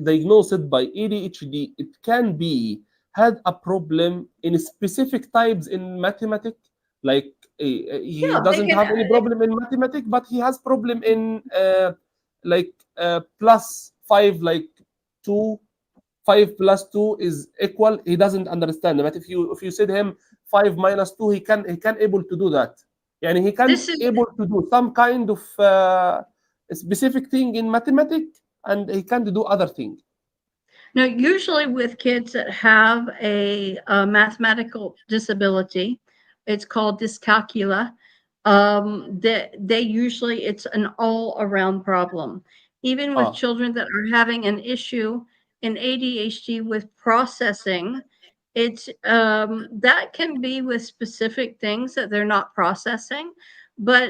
diagnosed by ADHD, it can be had a problem in specific types in mathematics, like he doesn't have any problem in mathematics, but he has problem in like +5, like 5 plus 2 is equal. He doesn't understand. But if you said him 5 minus 2, he can able to do that. يعني he can able to do some kind of specific thing in mathematics, and he can't do other thing. Now, usually with kids that have a mathematical disability, it's called dyscalculia. They usually, it's an all-around problem. Even with children that are having an issue in ADHD with processing, it's that can be with specific things that they're not processing. But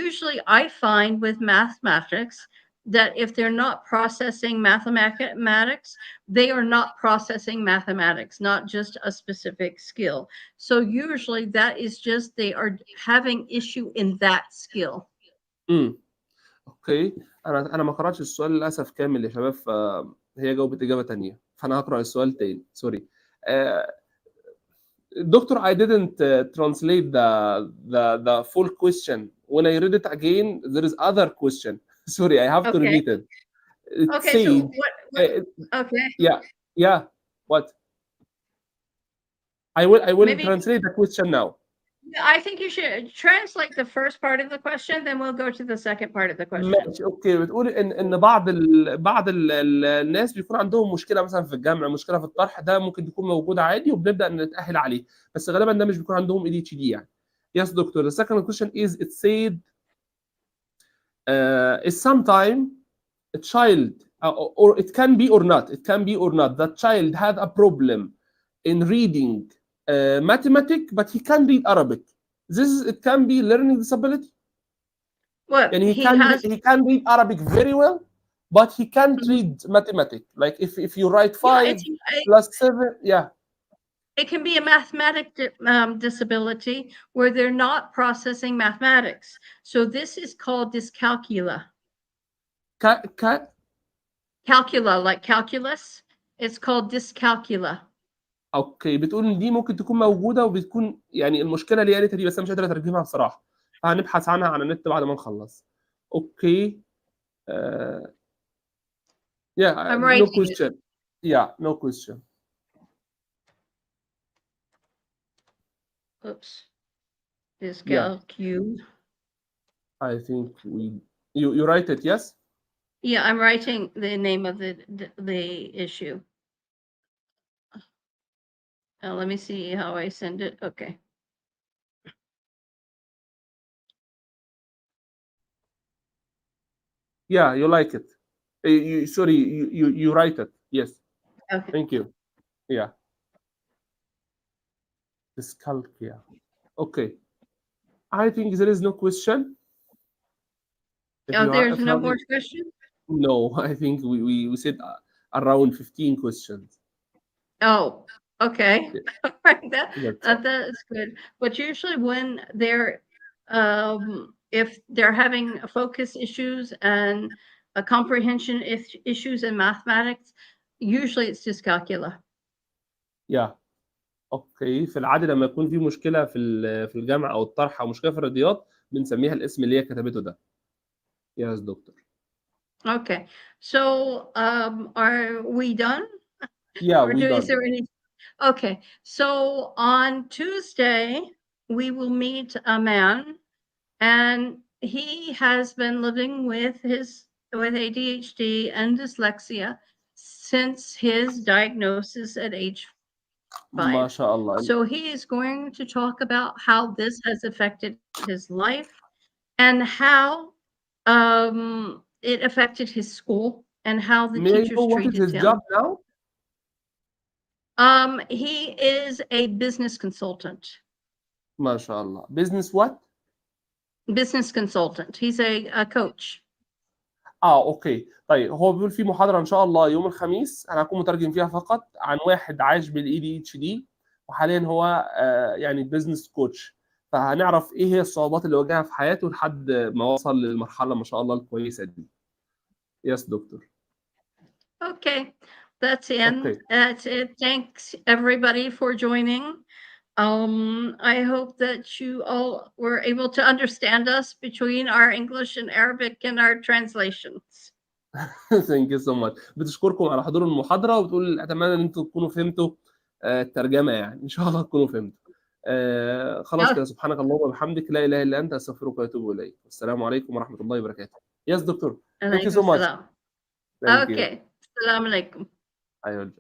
usually I find with mathematics, that if they're not processing mathematics, they are not processing mathematics, not just a specific skill. So usually that is just they are having issue in that skill. اوكي، انا ما قراتش السؤال للاسف كامل يا شباب، فهي جاوبت اجابه تانية، فانا هقرا السؤال تاني، سوري. Doctor, I didn't translate the full question. When I read it again, there is other question. Sorry, I have to Okay. repeat it. It Okay, so said, what okay. yeah. What? I will Maybe translate the question now. I think you should translate the first part of the question, then we'll go to the second part of the question. ماشي اوكي. بتقول ان بعض الناس بيكون عندهم مشكله مثلا في الجمع، مشكله في الطرح، ده ممكن تكون موجوده عادي وبنبدا نتاهل عليه، بس غالبا ده مش بيكون عندهم ADHD يعني. Yes doctor, the second question is it said is sometime a child or it can be or not that child had a problem in reading mathematics but he can read Arabic. It can be learning disability. Well, And he can read Arabic very well, but he can't read mathematics. Like if you write 5 plus 7, yeah. It can be a mathematic disability where they're not processing mathematics. So this is called dyscalculia. Calcula, like calculus. It's called dyscalculia. اوكي، بتقول ان دي ممكن تكون موجوده وبتكون يعني المشكله اللي قالتها دي، بس انا مش قادر اترجمها بصراحه، فهنبحث عنها على النت بعد ما نخلص. اوكي. Yeah, I'm no writing question. Yeah, no question. Oops. Dyscalculia. I think you write it, yes? Yeah, I'm writing the name of the issue. Let me see how I send it. Okay. Yeah, you like it. Sorry, you write it. Yes. Okay. Thank you. Yeah. Dyscalculia. Okay. I think there is no question. There's no more question? No, I think we said around 15 questions. Oh, okay. That's good. But usually when they're if they're having focus issues and comprehension issues in mathematics, usually it's dyscalculia. Yeah. اوكي، في العاده لما يكون في مشكله في الجمع او الطرح او مشكله في الرياضيات بنسميها الاسم اللي هي كتبته ده. Yes, doctor. Okay. So are we done? Yeah, we done. Is there any? Okay. So on Tuesday we will meet a man, and he has been living with ADHD and dyslexia since his diagnosis at age 5. ما شاء الله. So he is going to talk about how this has affected his life and how it affected his school and how the teachers what treated is his him. job now? He is a business consultant. ما شاء الله. Business what? Business consultant. He's a coach. اوكي. طيب هو بيقول في محاضره ان شاء الله يوم الخميس، انا هكون مترجم فيها فقط، عن واحد عايش بالADHD وحاليا هو يعني بزنس كوتش، فهنعرف ايه هي الصعوبات اللي واجهها في حياته لحد ما وصل للمرحله ما شاء الله الكويسه دي. يس دكتور. Okay, that's it. Thanks everybody for joining. I hope that you all were able to understand us between our English and Arabic and our translations. Thank you so much. بتشكركم على حضور المحاضرة وبتقول أتمنى إن أنتم تكونوا فهمتوا الترجمة، يعني إن شاء الله تكونوا فهمتوا. خلاص كده، سبحانك اللهم وبحمدك لا إله إلا أنت أستغفرك وأتوب إليك. والسلام عليكم ورحمة الله وبركاته. Yes دكتور. Thank you so much. Okay. السلام عليكم. أيوه.